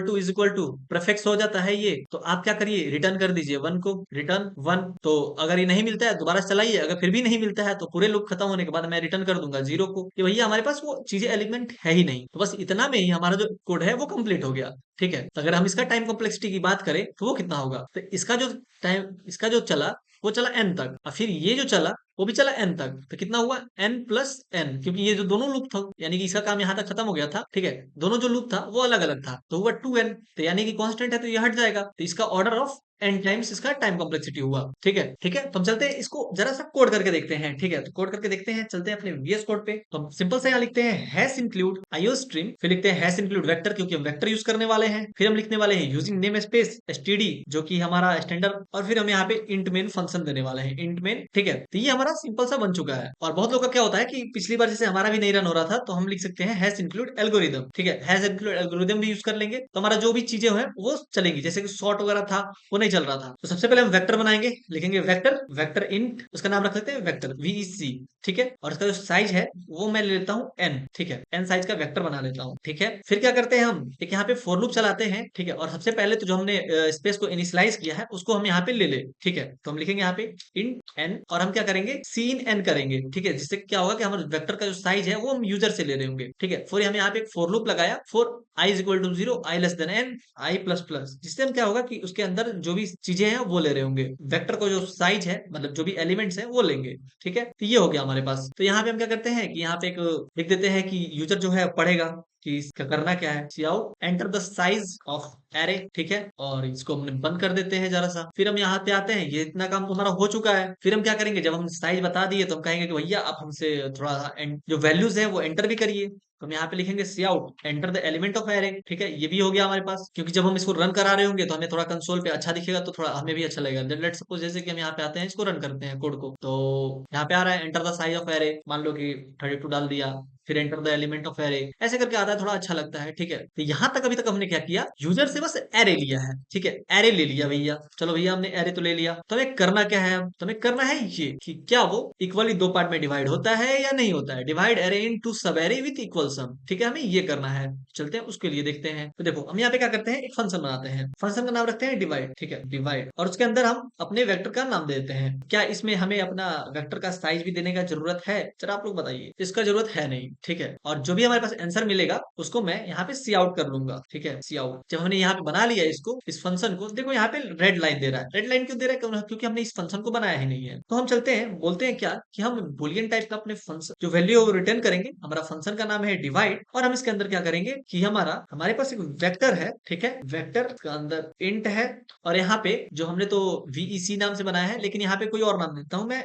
to prefix हो जाता है ये, तो आप क्या करिए, रिटर्न कर दीजिए 1 को, रिटर्न 1। तो अगर ये नहीं मिलता है दोबारा चलाइए, अगर फिर भी नहीं मिलता है तो पूरे लूप खत्म होने के बाद मैं रिटर्न कर दूंगा 0 को, कि भैया हमारे पास वो चीजें एलिमेंट है ही नहीं। तो बस इतना में ही हमारा जो कोड है वो कंप्लीट हो गया। ठीक है, तो अगर हम इसका टाइम कॉम्प्लेक्सिटी की बात करें तो वो कितना होगा, तो इसका जो चला वो चला n तक, और फिर ये जो चला वो भी चला n तक। तो कितना हुआ, n प्लस n, क्योंकि ये जो दोनों लूप था, यानी कि इसका काम यहाँ तक खत्म हो गया था। ठीक है, दोनों जो लूप था वो अलग अलग था, तो हुआ 2n। तो यानी कि कांस्टेंट है तो ये हट जाएगा, तो इसका ऑर्डर ऑफ n टाइम्स इसका टाइम कॉम्प्लेक्सिटी हुआ। ठीक है, ठीक है, तो हम चलते हैं इसको जरा सा कोड करके देखते हैं। ठीक है, तो कोड करके देखते हैं, चलते हैं अपने VS कोड पे। तो हम सिंपल से यहाँ लिखते हैं हैश इंक्लूड आईओस्ट्रीम, फिर लिखते हैं हैश इंक्लूड वेक्टर, क्योंकि हम वेक्टर यूज करने वाले हैं। फिर हम लिखने वाले हैं यूजिंग नेम स्पेस std, जो कि हमारा स्टैंडर्ड, और फिर हम यहाँ पे इंट मेन फंक्शन देने वाले हैं, इंट मेन। ठीक है, तो ये हमारा सिंपल सा बन चुका है। और बहुत लोग का क्या होता है कि पिछली बार जैसे हमारा भी नहीं रन हो रहा था, तो हम लिख सकते हैं हैश इंक्लूड एल्गोरिदम। ठीक है, हैश इंक्लूड एल्गोरिदम भी यूज कर लेंगे, तो हमारा जो भी चीजें हैं वो चलेंगी। जैसे कि सॉर्ट वगैरह था वो नहीं चल रहा था। तो सबसे पहले हम वेक्टर बनाएंगे, लिखेंगे वेक्टर इंट, उसका नाम रख लेते हैं वेक्टर VEC। ठीक है, और उसका जो साइज है वो मैं ले लेता हूँ n। ठीक है, n साइज का वेक्टर बना लेता हूँ। ठीक है, फिर क्या करते हैं, हम एक यहाँ पे फॉर लूप चलाते हैं। ठीक है, और सबसे पहले तो जो हमने स्पेस को इनिशियलाइज किया है उसको हम यहाँ पे ले ले। ठीक है, तो हम लिखेंगे यहाँ पे इंट n, और हम क्या करेंगे, सीन n करेंगे। ठीक है, जिससे क्या होगा कि हमारे वेक्टर का जो साइज है वो हम यूजर से ले रहे होंगे। ठीक है, फिर हम यहाँ पे एक फॉर लूप लगाया, for i is equal to 0, I less than n, I plus plus, जिससे हम क्या होगा कि उसके अंदर जो भी चीजें हैं वो ले रहे होंगे, वेक्टर को जो साइज है, मतलब जो भी एलिमेंट्स हैं वो लेंगे। ठीक है, तो ये हो गया हमारे पास। तो यहाँ पे हम क्या करते हैं कि यहाँ पे एक लिख देते हैं कि यूजर जो है पढ़ेगा कि इसका करना क्या है, cout enter the size of array. ठीक है, और इसको हमने बंद कर देते हैं जरा सा। फिर हम यहाँ पे आते हैं, ये इतना काम तो हमारा हो चुका है। फिर हम क्या करेंगे, जब हम साइज बता दिए तो हम कहेंगे कि भैया आप हमसे थोड़ा जो वैल्यूज है वो एंटर भी करिए। तो हम यहाँ पे लिखेंगे cout enter the element of array. ठीक है, ये भी हो गया हमारे पास, क्योंकि जब हम इसको रन करा रहे होंगे तो हमें थोड़ा कंसोल पे अच्छा दिखेगा, तो थोड़ा हमें भी अच्छा लगेगा। लेट्स सपोज जैसे कि हम यहाँ पे आते हैं, इसको रन करते हैं कोड को, तो यहाँ पे आ रहा है enter the size of array, मान लो कि 32 डाल दिया, फिर enter the element of array, ऐसे करके आता है, थोड़ा अच्छा लगता है। ठीक है, तो यहाँ तक अभी तक हमने क्या किया, यूजर से बस एरे लिया है। ठीक है, एरे ले लिया भैया, चलो भैया हमने एरे तो ले लिया, तो हमें करना क्या है, अब तो हमें करना है ये कि क्या वो इक्वली दो पार्ट में डिवाइड होता है या नहीं होता है, डिवाइड एरे इनटू सब एरे विद इक्वल सम। ठीक है, हमें ये करना है। चलते हैं उसके लिए देखते हैं। तो देखो हम यहाँ पे क्या करते हैं, एक फंक्शन बनाते हैं, फंक्शन का नाम रखते हैं डिवाइड। ठीक है, डिवाइड, और उसके अंदर हम अपने वेक्टर का नाम देते हैं। क्या इसमें हमें अपना वेक्टर का साइज भी देने का जरूरत है, चलो आप लोग बताइए। इसका जरूरत है नहीं, ठीक है, और जो भी हमारे पास आंसर मिलेगा उसको मैं यहाँ पे सी आउट कर लूंगा, ठीक है, सी आउट। जब हमने यहाँ पे बना लिया इसको, इस फंक्शन को, देखो यहाँ पे रेड लाइन दे रहा है। रेड लाइन क्यों दे रहा है? क्योंकि हमने इस फंक्शन को बनाया ही नहीं है। तो हम चलते हैं, बोलते हैं क्या कि हम बुलियन टाइप का अपने फंक्शन जो वैल्यू है वो रिटर्न करेंगे। हमारा फंक्शन का नाम है डिवाइड, और हम इसके अंदर क्या करेंगे कि हमारे पास एक वेक्टर है, ठीक है, वेक्टर का अंदर इंट है, और यहाँ पे जो हमने तो वीईसी नाम से बनाया है, लेकिन यहाँ पे कोई और नाम देता हूँ मैं,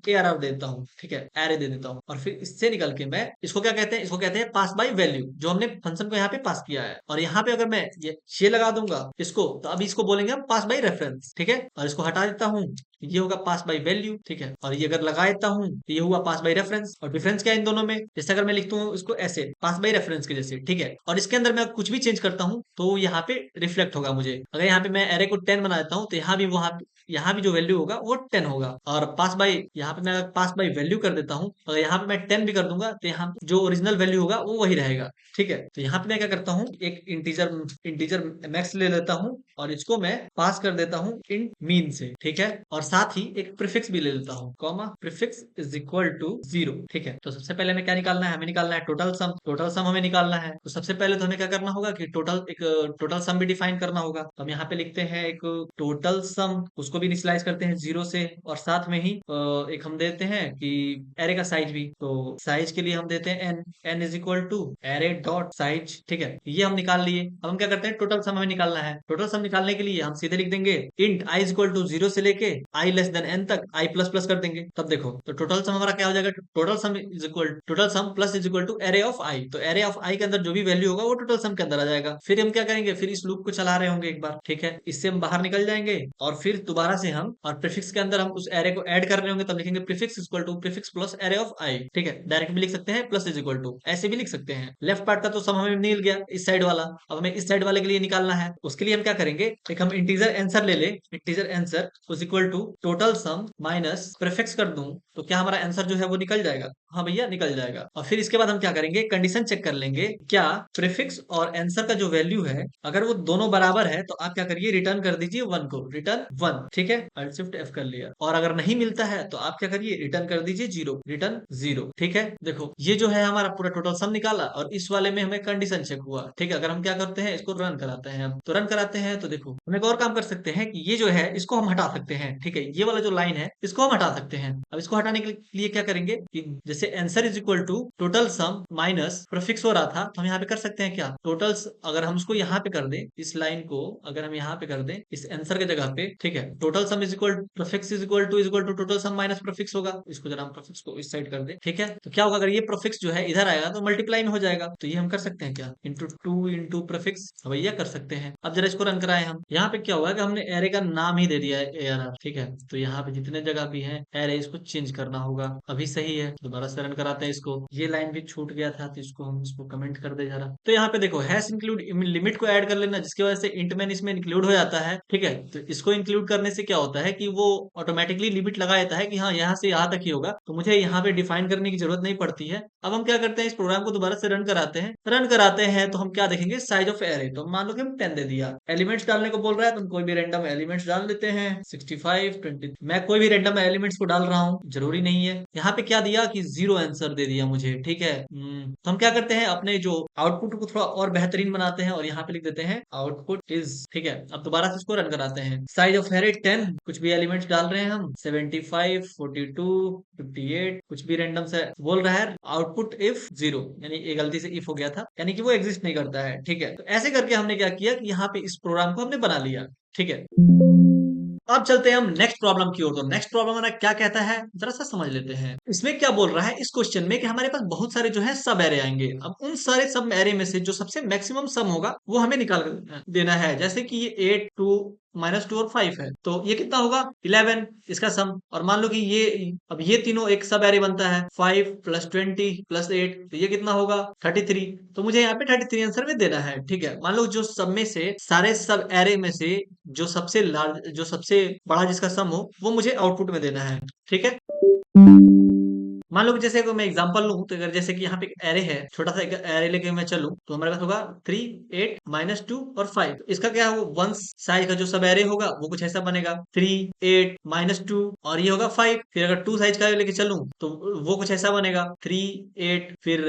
ARR देता हूँ, ठीक है, एरे दे देता हूँ। और फिर इससे निकल के मैं इसको क्या कहते हैं, इसको कहते हैं पास बाय वैल्यू, जो हमने फंक्शन को यहाँ पे पास किया है। और यहाँ पे अगर मैं ये लगा दूंगा इसको, तो अभी इसको बोलेंगे हम पास बाय रेफरेंस, ठीक है, और इसको हटा देता हूँ, ये होगा पास बाय वैल्यू, ठीक है, और ये अगर लगा देता हूँ तो ये हुआ पास बाय रेफरेंस। और डिफरेंस क्या है इन दोनों में? जैसे अगर मैं लिखता हूँ इसको ऐसे पास बाय रेफरेंस के जैसे, ठीक है, और इसके अंदर मैं कुछ भी चेंज करता हूँ तो यहाँ पे रिफ्लेक्ट होगा मुझे। अगर यहाँ पे मैं एरे को 10 बना देता हूँ तो यहाँ भी जो वैल्यू होगा वो 10 होगा। और पास बाय, यहाँ पे मैं अगर पास बाय वैल्यू कर देता हूँ, अगर यहाँ पे मैं 10 भी कर दूंगा तो यहाँ जो ओरिजिनल वैल्यू होगा वो वही रहेगा, ठीक है। तो यहाँ पे मैं क्या करता हूँ, एक इंटीजर मैक्स ले लेता हूँ और इसको मैं पास कर देता हूँ इन मीन से, ठीक है, और साथ ही एक प्रीफिक्स भी ले लेता हूँ, comma prefix is equal to 0, ठीक है। तो सबसे पहले हमें क्या निकालना है? हमें निकालना है टोटल सम। टोटल सम हमें निकालना है, तो सबसे पहले तो हमें क्या करना होगा कि टोटल सम भी डिफाइन करना होगा। तो हम यहाँ पे लिखते हैं एक टोटल सम, उसको भी इनिशियलाइज करते हैं 0 से, और साथ में ही एक हम देते हैं कि एरे का साइज भी। तो साइज के लिए हम देते हैं n is equal to array dot size, ठीक है, ये हम निकाल लिए। अब हम क्या करते हैं, टोटल सम हमें निकालना है। टोटल सम निकालने के लिए हम सीधे लिख देंगे int i is equal to 0 से लेके i लेस देन n तक i प्लस प्लस कर देंगे। तब देखो तो टोटल सम हमारा क्या हो जाएगा, total sum plus is equal to array of i। तो एरे ऑफ i के अंदर जो भी वैल्यू होगा वो टोटल सम के अंदर आ जाएगा। फिर हम क्या करेंगे, फिर इस लूप को चला रहे होंगे एक बार, ठीक है, इससे हम बाहर निकल जाएंगे और फिर दोबारा से हम और प्रीफिक्स के अंदर हम उस एरे को ऐड कर रहे होंगे, तब लिखेंगे prefix equal to prefix plus array of i, ठीक है। डायरेक्ट भी लिख सकते हैं, प्लस इज इक्वल टू ऐसे भी लिख सकते हैं। लेफ्ट पार्ट का तो सम हमें मिल गया, इस साइड वाला। अब हमें इस साइड वाले के लिए निकालना है। उसके लिए हम क्या करेंगे, एक हम इंटीजर आंसर ले ले, integer answer is equal to total sum minus prefix कर दूं तो क्या हमारा आंसर जो है वो निकल जाएगा? हाँ भैया निकल जाएगा। और फिर इसके बाद हम क्या करेंगे, कंडीशन चेक कर लेंगे, क्या प्रीफिक्स और आंसर का जो वैल्यू है अगर वो दोनों बराबर है तो आप क्या करिए, रिटर्न कर दीजिए 1 को, रिटर्न 1, ठीक है, अल्ट शिफ्ट F कर लिया। और अगर नहीं मिलता है तो आप क्या करिए, रिटर्न कर दीजिए 0, रिटर्न 0, ठीक है। देखो ये जो है हमारा पूरा टोटल सम निकाला, और इस वाले में हमें कंडीशन चेक हुआ, ठीक है। अगर हम क्या करते हैं, इसको रन कराते हैं, हम तो रन कराते हैं तो देखो हम एक और काम कर सकते हैं कि ये जो है इसको हम हटा सकते हैं, ठीक है, ये वाला जो लाइन है इसको हम हटा सकते हैं। अब इसको हटाने के लिए क्या करेंगे कि जैसे answer is equal to total sum minus prefix हो रहा था, तो हम यहाँ पे कर सकते हैं क्या, टोटल्स अगर हम उसको यहाँ पे कर दें, इस लाइन को अगर हम यहाँ पे कर दें इस आंसर के जगह पे, ठीक है, total sum is equal prefix is equal to total sum minus prefix होगा। इसको जरा हम प्रीफिक्स को इस साइड कर दें, ठीक है, तो क्या होगा, अगर ये प्रीफिक्स जो है इधर आएगा तो मल्टीप्लाई में हो जाएगा। तो ये हम कर सकते हैं क्या, इंटू 2 इंटू प्रीफिक्स, भैया कर सकते हैं। अब जरा इसको रन कराएं हम। यहाँ पे क्या हुआ कि हमने एरे का नाम ही दे दिया है ARR, ठीक है, तो यहाँ पे जितने जगह भी है एरे इसको चेंज करना होगा। अभी सही है, दोबारा से रन कराते हैं इसको। ये लाइन भी छूट गया था तो इसको हम इसको कमेंट कर दे जरा। तो यहाँ पे देखो हैश इंक्लूड लिमिट को ऐड कर लेना, जिसकी वजह से इंटमैन इसमें इंक्लूड हो जाता है, ठीक है। तो इसको इंक्लूड करने से क्या होता है कि वो ऑटोमेटिकली लिमिट लगा देता है कि हाँ यहाँ से यहाँ तक ही होगा, तो मुझे यहाँ पे डिफाइन करने की जरूरत नहीं पड़ती है। अब हम क्या करते हैं, इस प्रोग्राम को दोबारा से रन कराते हैं। रन कराते हैं तो हम क्या देखेंगे, साइज ऑफ एरे। तो मान लो कि हम 10 दे दिया, एलिमेंट्स डालने को बोल रहा है तो हम कोई भी रैंडम एलिमेंट्स डाल देते हैं, 65 20। मैं कोई भी रैंडम एलिमेंट्स को डाल रहा हूँ, जरूरी नहीं है। यहाँ पे क्या दिया कि 0 आंसर दे दिया मुझे, ठीक है। तो हम क्या करते हैं, अपने जो आउटपुट को थोड़ा और बेहतरीन बनाते हैं और यहाँ पे लिख देते हैं आउटपुट इज, ठीक है। अब दोबारा से इसको रन कराते हैं। साइज ऑफ एरे 10, कुछ भी एलिमेंट्स डाल रहे हैं हम, 75 42 58, कुछ भी रैंडम से बोल रहा है। आउटपुट इफ 0, यानी ये गलती से इफ हो गया था, यानी कि वो एग्जिस्ट नहीं करता है, ठीक है। तो ऐसे करके हमने क्या किया कि यहाँ पे इस प्रोग्राम को हमने बना लिया, ठीक है। अब चलते हैं हम नेक्स्ट प्रॉब्लम की ओर। तो नेक्स्ट प्रॉब्लम हमारा क्या कहता है, जरा सा समझ लेते हैं। इसमें क्या बोल रहा है इस क्वेश्चन में कि हमारे पास बहुत सारे जो है सब एरे आएंगे। अब उन सारे सब एरे में से जो सबसे मैक्सिमम सम होगा वो हमें निकाल देना है। जैसे कि ये 8 2 -2 और 5 है, तो ये कितना होगा 11 इसका सम। और मान लो कि ये तीनों एक सब एरे बनता है, 5 + 20 + 8, तो ये कितना होगा 33। तो मुझे यहाँ पे 33 आंसर में देना है, ठीक है। मान लो जो सब में से सारे सब एरे में से जो सबसे बड़ा जिसका सम हो वो मुझे आउटपुट में देना है, ठीक है। मान लो कि जैसे अगर मैं एग्जांपल लूं, तो अगर जैसे कि यहाँ पे एक एरे है, छोटा सा एक एरे लेके मैं चलूं, तो हमारे पास होगा 3, 8, -2 और 5। इसका क्या है, वो वन साइज का जो सब एरे होगा वो कुछ ऐसा बनेगा, 3, 8, -2 और ये होगा 5। फिर अगर 2 साइज का लेके चलूं तो वो कुछ ऐसा बनेगा, 3, 8, फिर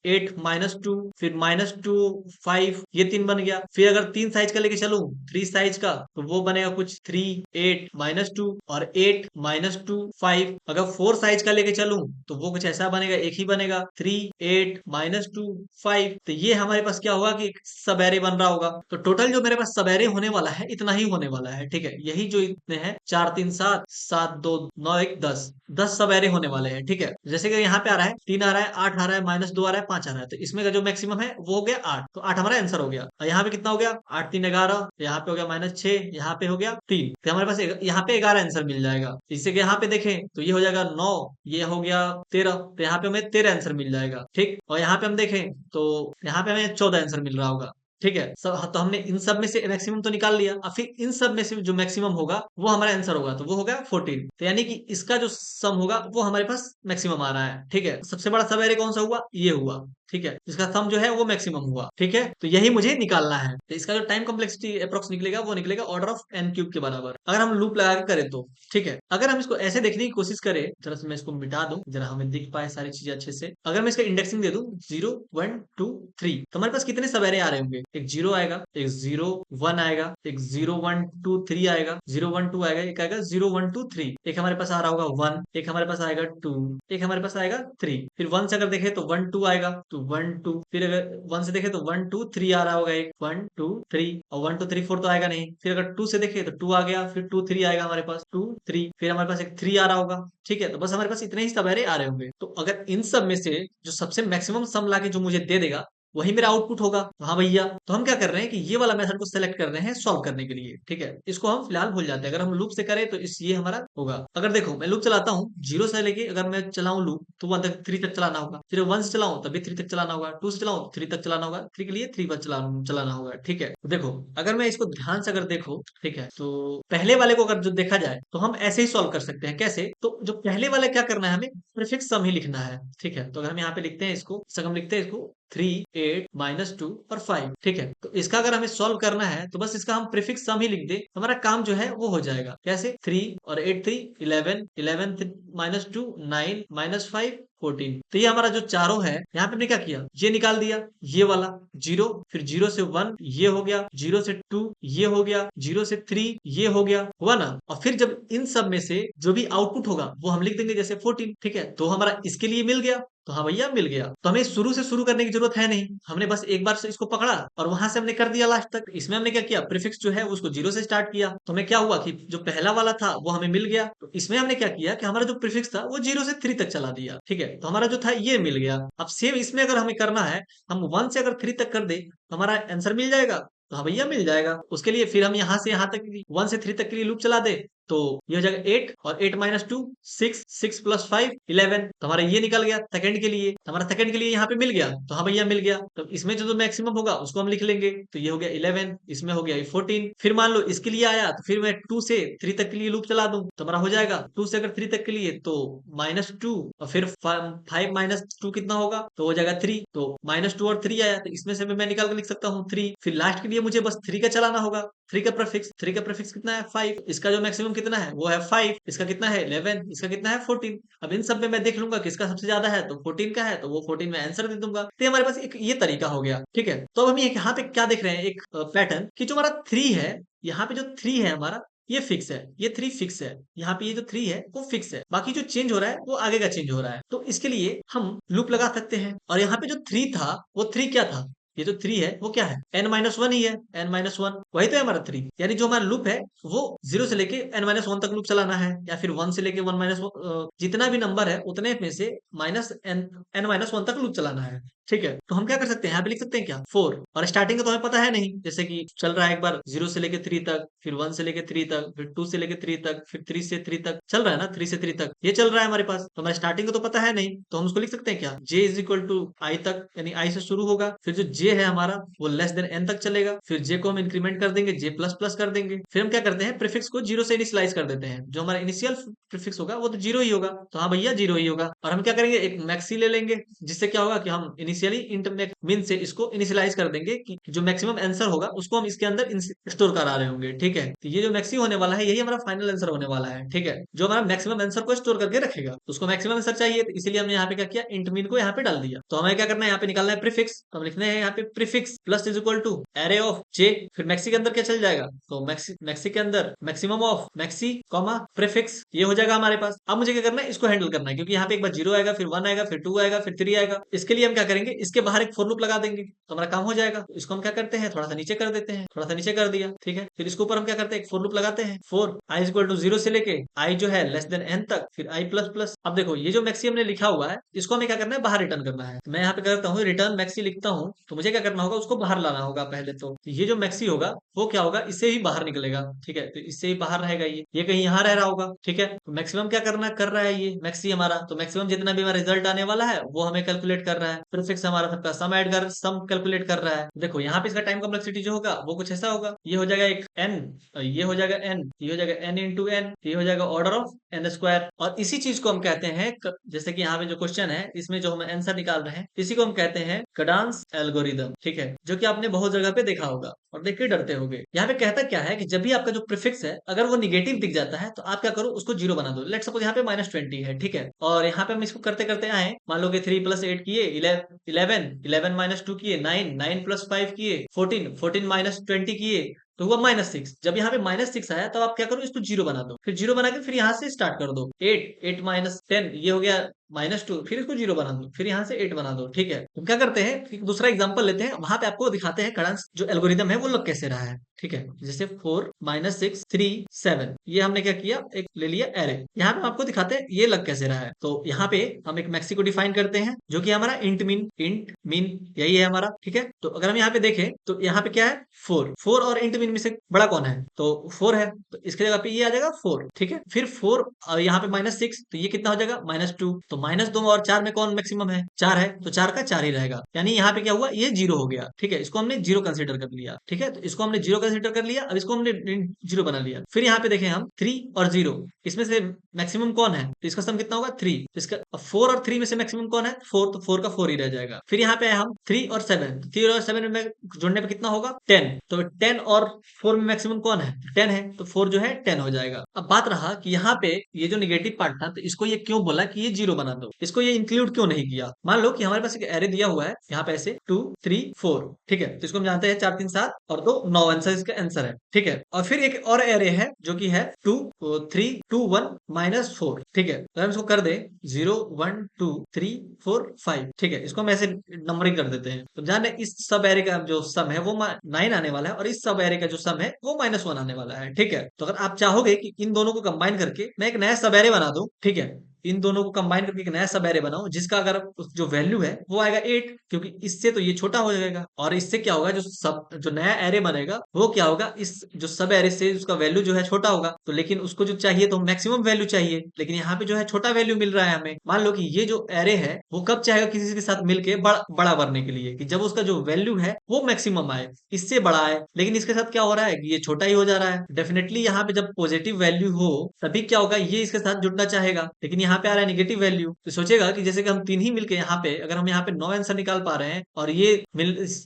8, -2, फिर -2, 5, ये 3 बन गया। फिर अगर 3 साइज का लेके चलूं, 3 साइज का, तो वो बनेगा कुछ 3, 8, -2 और 8, -2, 5। अगर 4 साइज का लेके चलूं तो वो कुछ ऐसा बनेगा, एक ही बनेगा, 3, 8, -2, 5। तो ये हमारे पास क्या होगा कि सब एरे बन रहा होगा। तो टोटल जो मेरे पास सब एरे होने वाला है इतना ही होने वाला है, ठीक है। यही जो इतने हैं, 4, 3, 7, 7, 2, 9, 1, 10, 10 सब एरे होने वाले हैं, ठीक है। जैसे कि यहाँ पे आ रहा है 3 आ रहा है, 8 आ रहा है, -2 आ रहा है, 5 आ रहा है, तो इसमें का जो मैक्सिमम है वो हो गया 8। तो 8 हमारा आंसर हो गया। और यहाँ पे कितना हो गया, 8, 3, 11, यहाँ पे हो गया -6, यहाँ पे हो गया 3। तो हमारे पास यहाँ पे 11 आंसर मिल जाएगा। इससे कि यहाँ पे देखें तो ये हो जाएगा 9, ये हो गया 13, तो यहाँ पे हमें 13 आंसर मिल जाएगा, ठीक। और यहाँ पे हम देखें तो यहाँ पे हमें 14 आंसर मिल रहा होगा, ठीक है। सब तो हमने इन सब में से मैक्सिमम तो निकाल लिया। अब फिर इन सब में से जो मैक्सिमम होगा वो हमारा आंसर होगा, तो वो हो गया 14। तो यानी कि इसका जो सम होगा वो हमारे पास मैक्सिमम आ रहा है, ठीक है। सबसे बड़ा सब एरे कौन सा हुआ, ये हुआ, ठीक है। इसका सम जो है वो मैक्सिमम हुआ, ठीक है। तो यही मुझे निकालना है। तो इसका जो टाइम कॉम्प्लेक्सिटी अप्रोक्स निकलेगा वो निकलेगा ऑर्डर ऑफ n³ के बराबर, अगर हम लूप लगा के करें तो, ठीक है। अगर हम इसको ऐसे देखने की कोशिश करें, जरा से मैं इसको मिटा दूं, जरा हमें दिख पाए सारी चीजें अच्छे से। अगर मैं इसका इंडेक्सिंग दे दूं 0, 1, 2, 3, तो हमारे पास कितने सब एरे आ रहे होंगे, एक 0 आएगा, एक 0, 1 आएगा, एक 0, 1, 2, 3 आएगा, 0, 1, 2 आएगा, एक आएगा 0, 1, 2, 3, एक हमारे पास आ रहा होगा 1, एक हमारे पास आएगा 2, एक हमारे पास आएगा 3। फिर 1 से अगर देखें तो 1, 2 आएगा, तो 1, 2, फिर अगर 1 से देखें तो 1, 2, 3 आ रहा होगा, एक 1, 2, 3, और 1, 2, 3, 4 तो आएगा नहीं। फिर अगर 2 से देखें तो 2 आ गया, फिर 2, 3 आएगा हमारे पास, 2, 3, फिर हमारे पास एक 3 आ रहा होगा, ठीक है। तो बस हमारे पास इतने ही सब एरे आ रहे होंगे। तो अगर इन सब में से जो सबसे मैक्सिमम सम लाके जो मुझे दे देगा वही मेरा आउटपुट होगा। तो हाँ भैया, तो हम क्या कर रहे हैं कि ये वाला मेथड को सेलेक्ट कर रहे हैं सॉल्व करने के लिए, ठीक है। इसको हम फिलहाल भूल जाते हैं। अगर हम लूप से करें तो इस ये हमारा होगा। अगर देखो मैं लूप चलाता हूँ, 0 से लेके अगर मैं चलाऊं लूप तो 1 तक 3 तक चलाना होगा, फिर 1 से चलाऊं तब भी 3 तक चलाना होगा, 2 से चलाऊं 3 तक चलाना होगा, 3 के लिए 3 पर चलाना होगा, ठीक है। तो देखो अगर मैं इसको ध्यान से अगर देखो, ठीक है, तो पहले वाले को अगर जो देखा जाए तो हम ऐसे ही सॉल्व कर सकते हैं। कैसे, तो जो पहले वाले क्या करना है, हमें प्रीफिक्स सम ही लिखना है, ठीक है। तो अगर हम यहाँ पे लिखते हैं इसको, हम लिखते हैं इसको 3, 8, -2 और 5, ठीक है। तो इसका अगर हमें सॉल्व करना है तो बस इसका हम प्रीफिक्स सम ही लिख दे, हमारा काम जो है वो हो जाएगा। कैसे, 3 और 8, 3, 11, 11, -2, 9, -5, 14। तो ये हमारा जो चारों है, यहाँ पे हमने क्या किया, ये निकाल दिया, ये वाला 0, फिर 0 से 1 ये हो गया, 0 से 2 ये हो गया, 0 से 3 ये हो गया, हुआ ना। और फिर जब इन सब में से जो भी आउटपुट होगा वो हम लिख देंगे, जैसे 14, ठीक है। तो हमारा इसके लिए मिल गया, तो हाँ भैया मिल गया। तो हमें शुरू से शुरू करने की जरूरत है नहीं, हमने बस एक बार से इसको पकड़ा और वहां से हमने कर दिया लास्ट तक। इसमें हमने क्या किया, प्रीफिक्स जो है उसको 0 से स्टार्ट किया, तो हमें क्या हुआ कि जो पहला वाला था वो हमें मिल गया। तो इसमें हमने क्या किया कि हमारा जो प्रीफिक्स था वो 0 से 3 तक चला दिया, ठीक है। तो हमारा जो था ये मिल गया। अब सेम इसमें अगर हमें करना है, हम 1 से अगर 3 तक कर दे तो हमारा आंसर मिल जाएगा। तो हाँ भैया मिल जाएगा। उसके लिए फिर हम यहाँ से यहाँ तक 1 से 3 तक के लिए लूप चला दे, तो ये हो जाएगा 8 और 8 -2 6, 6 + 5 11। तो हमारा ये निकल गया सेकंड के लिए, तो हमारा सेकंड के लिए यहाँ पे मिल गया। तो हाँ भैया मिल गया। तो इसमें जो मैक्सिमम होगा उसको हम लिख लेंगे, तो ये हो गया 11, इसमें हो गया 14। फिर मान लो इसके लिए आया तो फिर मैं 2 से 3 तक के लिए लूप चला दूं, तो हमारा हो जाएगा 2 से अगर 3 तक के लिए तो -2 और फिर 5 -2 कितना होगा, तो हो जाएगा 3। तो -2 और 3 आया, तो इसमें से भी मैं निकाल के लिख सकता हूँ 3। फिर लास्ट के लिए मुझे बस 3 का चलाना होगा, 3 का प्रीफिक्स कितना है 5, इसका जो मैक्सिमम कितना है वो है 5, इसका कितना है 11, इसका कितना है 14। अब इन सब में मैं देख लूंगा किसका सबसे ज्यादा है, तो 14 का है, तो वो 14 में आंसर दे दूंगा। तो हमारे पास एक ये तरीका हो गया, ठीक है। तो अब हम यहाँ पे क्या देख रहे हैं, एक पैटर्न कि जो हमारा 3 है, यहाँ पे जो 3 है हमारा ये फिक्स है, ये 3 फिक्स है, यहाँ पे ये जो 3 है वो फिक्स है, बाकी जो चेंज हो रहा है वो आगे का चेंज हो रहा है। तो इसके लिए हम लूप लगा सकते हैं। और यहाँ पे जो 3 था वो 3 क्या था, ये जो 3 है वो क्या है, n-1 ही है, n-1 वही तो है हमारा 3। यानी जो हमारा लूप है वो 0 से लेके n-1 तक लूप चलाना है, या फिर 1 से लेके 1 -1 जितना भी नंबर है उतने में से -n-1 तक लूप चलाना है, ठीक है, तो हम क्या कर सकते हैं, यहाँ पे लिख सकते हैं क्या 4, और स्टार्टिंग का तो हमें पता है नहीं, जैसे कि चल रहा है एक बार 0 से लेके 3 तक, फिर 1 से लेके 3 तक, फिर 2 से लेके 3 तक, फिर 3 से 3 तक चल रहा है ना, 3 से 3 तक ये चल रहा है हमारे पास, तो हमारे स्टार्टिंग का तो पता है नहीं, तो हम उसको लिख सकते हैं क्या, j इज इक्वल टू आई तक, यानी आई से शुरू होगा, फिर जो j है हमारा वो लेस देन n तक चलेगा, फिर j को हम इंक्रीमेंट कर देंगे, j प्लस प्लस कर देंगे, फिर हम क्या करते हैं, प्रीफिक्स को 0 से इनिशियलाइज कर देते हैं, जो हमारा इनिशियल प्रीफिक्स होगा वो तो 0 ही होगा, तो हाँ भैया 0 ही होगा, और हम क्या करेंगे, एक मैक्सी ले लेंगे, जिससे क्या होगा कि हम इनिशियली इंटर मीन से इसको इनिशियलाइज कर देंगे कि जो मैक्सिमम आंसर होगा उसको हम इसके अंदर स्टोर करा रहे होंगे, ठीक है, तो ये जो मैक्सी होने वाला है यही हमारा फाइनल आंसर होने वाला है, ठीक है, जो हमारा मैक्सिमम आंसर को स्टोर करके रखेगा, तो उसको मैक्सिमम आंसर चाहिए, तो इसीलिए हमने यहाँ पे क्या किया, इंट मीन को यहाँ पे डाल दिया, तो हमें क्या करना है, यहाँ पे निकालना है प्रीफिक्स, तो हम लिखने हैं यहाँ पे prefix plus is equal to array of j, फिर मैक्सी के अंदर क्या चल जाएगा, तो मैक्सी के अंदर maximum of maxi comma prefix, ये हो जाएगा हमारे पास। अब मुझे क्या करना है, इसको हैंडल करना है, क्योंकि यहाँ पे एक बार 0 आएगा, फिर 1 आएगा, फिर 2 आएगा, फिर 3 आएगा, इसके लिए हम क्या करेंगे, इसके बाहर एक फॉर लूप लगा देंगे, तो हमारा काम हो जाएगा, तो इसको हम क्या करते हैं, थोड़ा सा नीचे कर देते हैं, थोड़ा सा नीचे कर दिया, ठीक है, फिर इसके ऊपर हम क्या करते हैं, एक फॉर लूप लगाते हैं, for I is equal to 0 से लेके आई जो है लेस देन n तक, फिर आई प्लस प्लस। अब देखो ये जो मैक्सी हमने लिखा हुआ है इसको हमें क्या करना है, बाहर रिटर्न करना है, तो मैं यहाँ पे करता हूँ रिटर्न मैक्सी लिखता हूँ, तो मुझे क्या करना होगा, उसको बाहर लाना होगा पहले, तो ये जो मैक्सी होगा वो क्या होगा, इससे ही बाहर निकलेगा, ठीक है, तो इससे ही बाहर रहेगा, ये कहीं यहाँ रह रहा होगा, ठीक है, तो मैक्सिमम क्या करना कर रहा है ये मैक्सी हमारा, तो मैक्सिमम जितना भी हमारा रिजल्ट आने वाला है वो हमें कैलकुलेट कर रहा है, प्रीफिक्स हमारा सबका सम ऐड कर सम कैलकुलेट कर रहा है। देखो यहाँ पे इसका टाइम कॉम्प्लेक्सिटी जो होगा वो कुछ ऐसा होगा, ये हो जाएगा एक n, ये हो जाएगा n, ये हो जाएगा n इंटू n, ये हो जाएगा ऑर्डर ऑफ n स्क्वायर, और इसी चीज को हम कहते हैं जैसे कि यहाँ पे जो क्वेश्चन है इसमें जो हम आंसर निकाल रहे हैं इसी को हम कहते हैं कडांस एल्गोरिदम, ठीक है, जो कि आपने बहुत जगह पे देखा होगा और देख के डरते होगे। यहाँ पे कहता क्या है कि जब भी आपका जो प्रीफिक्स है अगर वो निगेटिव दिख जाता है तो आप क्या करो, उसको 0 बना दो, लेट सपोज यहाँ पे -20 है, ठीक है, और यहाँ पे हम इसको करते करते आए, मान लो कि 3 प्लस 8 किए 11, 11 माइनस 2 किए 9, 9 प्लस 5 किए 14, 14 माइनस 20 किए तो हुआ -6, जब यहाँ पे -6 आया तब आप क्या करो, इसको 0 बना दो, फिर 0 बना के फिर यहाँ से स्टार्ट कर दो, 8, 8 माइनस 10 ये हो गया -2, फिर इसको 0 बना दो, फिर यहाँ से 8 बना दो, ठीक है, तो क्या करते हैं, एक दूसरा एग्जांपल लेते हैं, वहां पे आपको दिखाते हैं कडांस जो एल्गोरिदम है वो लग कैसे रहा है, ठीक है, जैसे 4 -6 3 7 ये हमने क्या किया, एक ले लिया एरे, यहाँ पे आपको दिखाते हैं ये लग कैसे रहा है, तो यहाँ पे हम एक मैक्सी को डिफाइन करते हैं जो कि हमारा इंट मीन यही है हमारा, ठीक है, तो अगर हम यहाँ पे देखें तो यहाँ पे क्या है 4 और इंट मीन में से बड़ा कौन है, तो 4 है, तो इसके जगह पे ये आ जाएगा 4, ठीक है, फिर 4 यहाँ पे -6 तो ये कितना हो जाएगा -2, तो -2 और 4 में कौन मैक्सिमम है, 4 है, तो 4 का 4 ही रहेगा, यानी यहाँ पे क्या हुआ, ये 0 हो गया, ठीक है, इसको हमने 0 कंसिडर कर लिया, ठीक है, तो इसको हमने 0 कंसिडर कर लिया, अब इसको हमने 0 बना लिया, फिर यहाँ पे देखें हम 3 और 0 इसमें से मैक्सिमम कौन है, तो इसका सम कितना होगा 3, तो इसका 4 और 3 में से मैक्सिमम कौन है 4, तो 4 का 4 ही रह जाएगा, फिर यहाँ पे हम 3 और 7, 3 और 7 में जोड़ने पे कितना होगा 10, तो 10 और 4 में मैक्सिमम कौन है 10 है, तो 4 जो है 10 हो जाएगा। अब बात रहा कि यहाँ पे ये जो निगेटिव पार्ट था तो इसको ये क्यों बोला कि ये 0 बना दो, इसको ये इंक्लूड क्यों नहीं किया, मान लो कि हमारे पास एक एरे दिया हुआ है यहाँ पे ऐसे 2 3 4, ठीक है, तो इसको हम जानते हैं 4 3 7 और 2 9 आंसर इसका आंसर है, ठीक है, और फिर एक और एरे है जो कि है 2 3 2 1 -4, ठीक है, तो हम इसको कर दे 0 1 2 3 4 5, ठीक है, इसको हम ऐसे नंबरिंग कर देते हैं, तो जाने इस सब एरे का जो सम है वो 9 आने वाला है और इस सब एरे का जो सम है वो -1 आने वाला है, ठीक है, तो अगर आप चाहोगे कि इन दोनों को कंबाइन करके मैं एक नया सब एरे बना दूं, ठीक है, इन दोनों को कंबाइन करके एक नया सब एरे बनाओ जिसका अगर जो वैल्यू है वो आएगा 8, क्योंकि इससे तो ये छोटा हो जाएगा, और इससे क्या होगा, जो नया एरे बनेगा वो क्या होगा, इस जो सब एरे से उसका वैल्यू जो है छोटा होगा, तो लेकिन उसको जो चाहिए तो मैक्सिमम वैल्यू चाहिए, लेकिन यहाँ पे जो है छोटा वैल्यू मिल रहा है हमें, मान लो कि ये जो एरे है वो कब चाहेगा किसी के साथ मिलके बड़ा बनने के लिए, कि जब उसका जो वैल्यू है वो मैक्सिमम आए, इससे बड़ा आए, लेकिन इसके साथ क्या हो रहा है कि ये छोटा ही हो जा रहा है, डेफिनेटली यहाँ पे जब पॉजिटिव वैल्यू हो तभी क्या होगा, ये इसके साथ जुड़ना चाहेगा, लेकिन यहाँ पे आ रहा है नेगेटिव वैल्यू, तो सोचेगा कि जैसे कि हम 3 ही मिलके यहाँ पे अगर हम यहाँ पे 9 आंसर निकाल पा रहे हैं और ये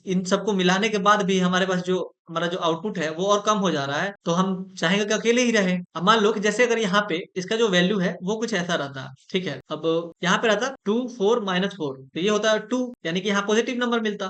इन सबको मिलाने के बाद भी हमारे पास जो हमारा जो आउटपुट है वो और कम हो जा रहा है, तो हम चाहेंगे कि अकेले ही रहे। अब मान लो कि जैसे अगर यहाँ पे इसका जो वैल्यू है वो कुछ ऐसा रहता, ठीक है, अब यहाँ पे रहता 2 4 -4, तो ये होता है 2, यानी कि यहाँ पॉजिटिव नंबर मिलता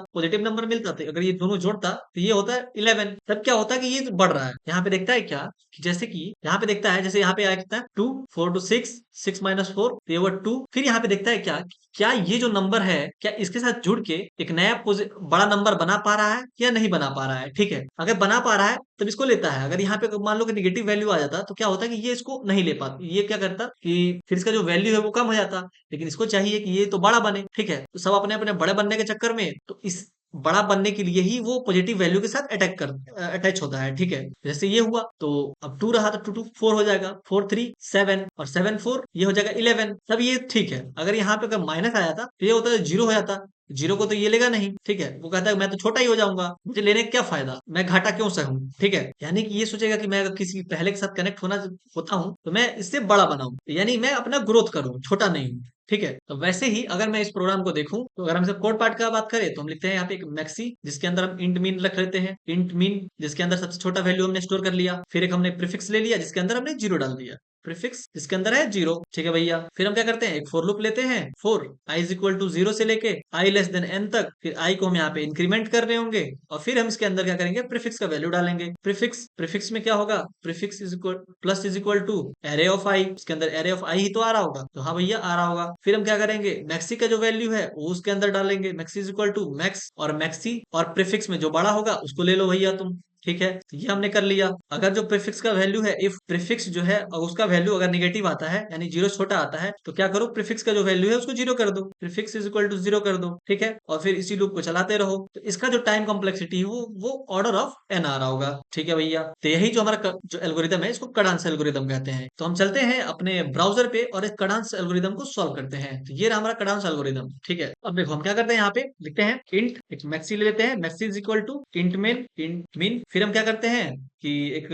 तो अगर ये दोनों जोड़ता तो ये होता है 11, तब क्या होता है कि ये बढ़ रहा है, यहाँ पे देखता है क्या कि जैसे कि यहाँ पे देखता है, जैसे यहाँ पे आया कितना 2 4 to 6 6 -4 तो ये हुआ 2, फिर यहाँ पे देखता है क्या क्या ये जो नंबर है क्या इसके साथ जुड़ के एक नया बड़ा नंबर बना पा रहा है या नहीं बना पा रहा है। ठीक है, अगर बना पा रहा है तब इसको लेता है। अगर यहाँ पे मान लो कि निगेटिव वैल्यू आ जाता तो क्या होता कि ये इसको नहीं ले पाता, ये क्या करता कि फिर इसका जो वैल्यू है वो कम हो जाता। लेकिन इसको चाहिए कि ये तो बड़ा बने। ठीक है, तो सब अपने अपने बड़े बनने के चक्कर में तो इस बड़ा बनने के लिए ही वो पॉजिटिव वैल्यू के साथ अटैच होता है। ठीक है, जैसे ये हुआ तो अब 2 रहा तो 2 2 4 हो जाएगा, 4 3 7 और 7 4 ये हो जाएगा 11। तब ये ठीक है। अगर यहाँ पे अगर माइनस आया था तो ये होता है 0 हो जाता। जीरो को तो ये लेगा नहीं। ठीक है, वो कहता है मैं तो छोटा ही हो जाऊंगा, मुझे लेने का क्या फायदा, मैं घाटा क्यों सहूं। ठीक है, यानी कि ये सोचेगा कि मैं अगर किसी पहले के साथ कनेक्ट होता हूं तो मैं इससे बड़ा बनाऊं, यानी मैं अपना ग्रोथ करूं, छोटा नहीं हूं। ठीक है, तो वैसे ही अगर मैं इस प्रोग्राम को देखूं तो अगर हम सिर्फ कोड पार्ट का बात करें तो हम लिखते हैं यहाँ पे एक मैक्सी, जिसके अंदर हम इंट मीन रख लेते हैं। इंट मीन जिसके अंदर सबसे छोटा वैल्यू हमने स्टोर कर लिया। फिर एक हमने प्रीफिक्स ले लिया जिसके अंदर हमने जीरो डाल दिया। प्रीफिक्स जिसके अंदर है जीरो। ठीक है भैया, फिर हम क्या करते हैं एक फॉर लूप लेते हैं। For I is equal to zero से लेके आई लेस देन एन तक। फिर आई को हम यहाँ पे इंक्रीमेंट कर रहे होंगे और फिर हम इसके अंदर क्या करेंगे प्रीफिक्स का वैल्यू डालेंगे। प्रीफिक्स में क्या होगा, prefix is equal plus is equal to array of i. इसके अंदर एरे ऑफ आई ही तो आ रहा होगा, तो हाँ भैया आ रहा होगा। फिर हम क्या करेंगे मैक्सी का जो वैल्यू है वो उसके अंदर डालेंगे। Maxi is equal to max और मैक्सी और प्रीफिक्स में जो बड़ा होगा उसको ले लो भैया तुम। ठीक है, तो ये हमने कर लिया। अगर जो प्रीफिक्स का वैल्यू है, इफ प्रीफिक्स जो है और उसका वैल्यू अगर नेगेटिव आता है यानी जीरो छोटा आता है तो क्या करो प्रीफिक्स का जो वैल्यू है उसको जीरो कर दो। Prefix is equal to zero कर दो। ठीक है, और फिर इसी लूप को चलाते रहो तो इसका जो टाइम कॉम्प्लेक्सिटी है वो ऑर्डर ऑफ एन आ रहा होगा। ठीक है भैया, तो यही जो हमारा जो एल्गोरिदम है इसको कडांस एल्गोरिदम कहते हैं। तो हम चलते हैं अपने ब्राउजर पे और इस कडांस एल्गोरिदम को सॉल्व करते हैं। तो ये रहा हमारा कडांस एल्गोरिदम। ठीक है, अब देखो हम क्या करते हैं यहाँ पे लिखते हैं इंट एक मैक्सी ले लेते हैं। Maxi is equal to int min. फिर हम क्या करते हैं कि एक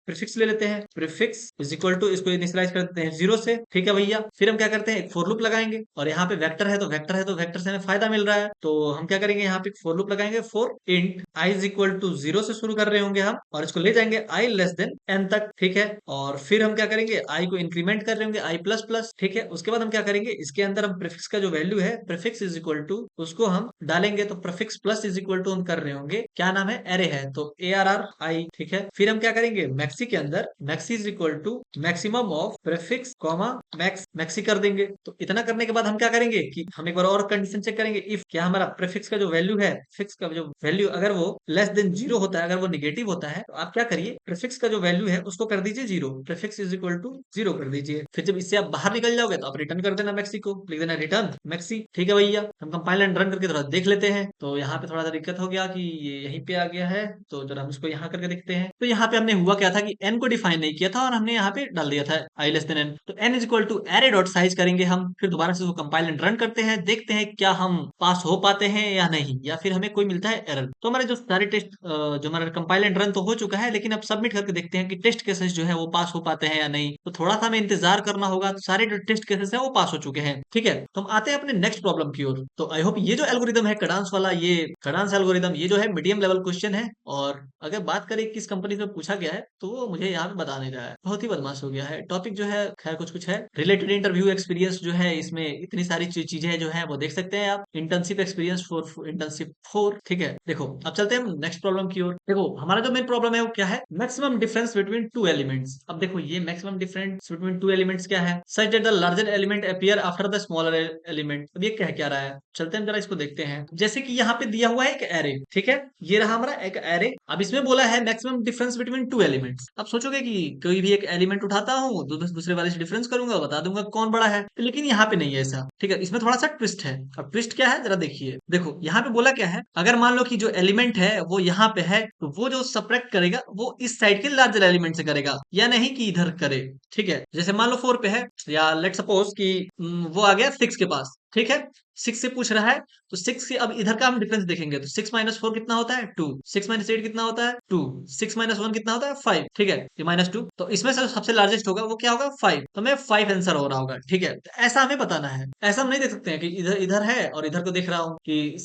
प्रीफिक्स ले लेते हैं। प्रीफिक्स इज इक्वल टू इसको इनिशियलाइज कर देते हैं जीरो से। ठीक है भैया, फिर हम क्या करते हैं एक फॉर लूप लगाएंगे और यहाँ पे वेक्टर है तो वेक्टर से हमें फायदा मिल रहा है तो हम क्या करेंगे यहाँ पे फॉर लूप लगाएंगे। For int i is equal to zero से शुरू कर रहे होंगे हम और इसको ले जाएंगे आई लेस देन एन तक। ठीक है, और फिर हम क्या करेंगे आई को इंक्रीमेंट कर रहे होंगे आई प्लस प्लस। ठीक है, उसके बाद हम क्या करेंगे इसके अंदर हम प्रीफिक्स का जो वैल्यू है प्रीफिक्स इज इक्वल टू उसको हम डालेंगे तो prefix plus is equal to हम कर रहे होंगे क्या नाम है एरे है तो ए आर आर आई। ठीक है, फिर हम क्या करेंगे मैक्सी के अंदर maxi is equal to maximum of prefix comma max maxi कर देंगे। तो इतना करने के बाद हम क्या करेंगे कि हम एक बार और कंडीशन चेक करेंगे इफ क्या हमारा प्रीफिक्स का जो वैल्यू है फिक्स का जो वैल्यू अगर वो लेस देन जीरो होता है, अगर वो निगेटिव होता है तो आप क्या करिए प्रीफिक्स का जो वैल्यू है उसको कर दीजिए zero. Prefix is equal to zero कर दीजिए। फिर जब इससे आप बाहर निकल जाओगे तो आप रिटर्न कर देना मैक्सी को, लिख देना रिटर्न मैक्सी। ठीक है भैया, हम कंपाइल एंड रन करके थोड़ा देख लेते हैं। तो यहाँ पे थोड़ा सा दिक्कत हो गया कि ये यहीं पे आ गया है तो जरा हम इसको यहाँ करके देखते हैं। तो यहाँ पे हमने हुआ क्या था कि एन को डिफाइन नहीं किया था और हमने यहाँ पे डाल दिया था आई लेस देन एन। तो n is equal to array dot size करेंगे हम। फिर दोबारा से उसको कंपाइल एंड रन करते हैं, देखते हैं क्या हम पास हो पाते हैं या नहीं या फिर हमें कोई मिलता है एरर। तो हमारे जो सारे टेस्ट जो हमारा कंपाइल एंड रन तो हो चुका है लेकिन अब सबमिट करके देखते हैं कि टेस्ट केसेस जो है वो पास हो पाते हैं या नहीं। तो थोड़ा सा हमें इंतजार करना होगा। तो सारे जो टेस्ट केसेस है वो पास हो चुके हैं। ठीक है, तो हम आते हैं अपने नेक्स्ट प्रॉब्लम की ओर। तो आई होप ये जो एल्गोरिदम है कडांस वाला, ये कडांस एल्गोरिदम ये जो है मीडियम लेवल क्वेश्चन है और अगर बात करें किस कंपनी से पूछा गया है तो वो मुझे यहाँ पे बता नहीं रहा है। बहुत ही बदमाश हो गया है टॉपिक जो है। खैर कुछ कुछ है रिलेटेड इंटरव्यू एक्सपीरियंस जो है, इसमें इतनी सारी चीजें जो है वो देख सकते हैं आप। Internship experience for internship 4। ठीक है, देखो अब चलते हैं नेक्स्ट प्रॉब्लम की ओर। देखो हमारा जो मेन प्रॉब्लम है वो क्या है, maximum difference between two elements. अब देखो ये maximum difference between two elements क्या है, such that the larger element appear after the smaller element. अब ये कह क्या रहा है, चलते हैं जरा इसको देखते हैं। जैसे कि यहाँ पे दिया हुआ है एक एरे। ठीक है, ये रहा हमारा एक एरे। अब इसमें बोला है maximum difference between two elements. अब सोचोगे कि कोई भी एक एलिमेंट उठाता हूँ दूसरे वाले से डिफरेंस करूंगा, बता दूंगा कौन बड़ा है, लेकिन यहाँ पे नहीं है ऐसा। ठीक है, इसमें थोड़ा सा ट्विस्ट है। अब ट्विस्ट क्या है जरा देखिए। देखो यहाँ पे बोला क्या है, अगर मान लो कि जो एलिमेंट है वो यहाँ पे है तो वो जो सब्ट्रैक्ट करेगा वो इस साइड के लार्जर एलिमेंट से करेगा या नहीं कि इधर करे। ठीक है, जैसे मान लो 4 पे है या लेट सपोज कि वो आ गया 6 के पास। ठीक है, 6 से पूछ रहा है तो 6 से अब इधर का हम डिफरेंस देखेंगे तो 6 माइनस 4 कितना होता है 2, 6 माइनस 8 कितना होता है 2, 6 माइनस 1 कितना होता है 5। ठीक है, ये माइनस 2 तो इसमें से सबसे लार्जेस्ट होगा वो क्या होगा 5, तो हमें 5 आंसर हो रहा होगा। ठीक है, तो ऐसा हमें बताना है। ऐसा हम नहीं देख सकते हैं कि इधर इधर है और इधर को देख रहा हूँ कि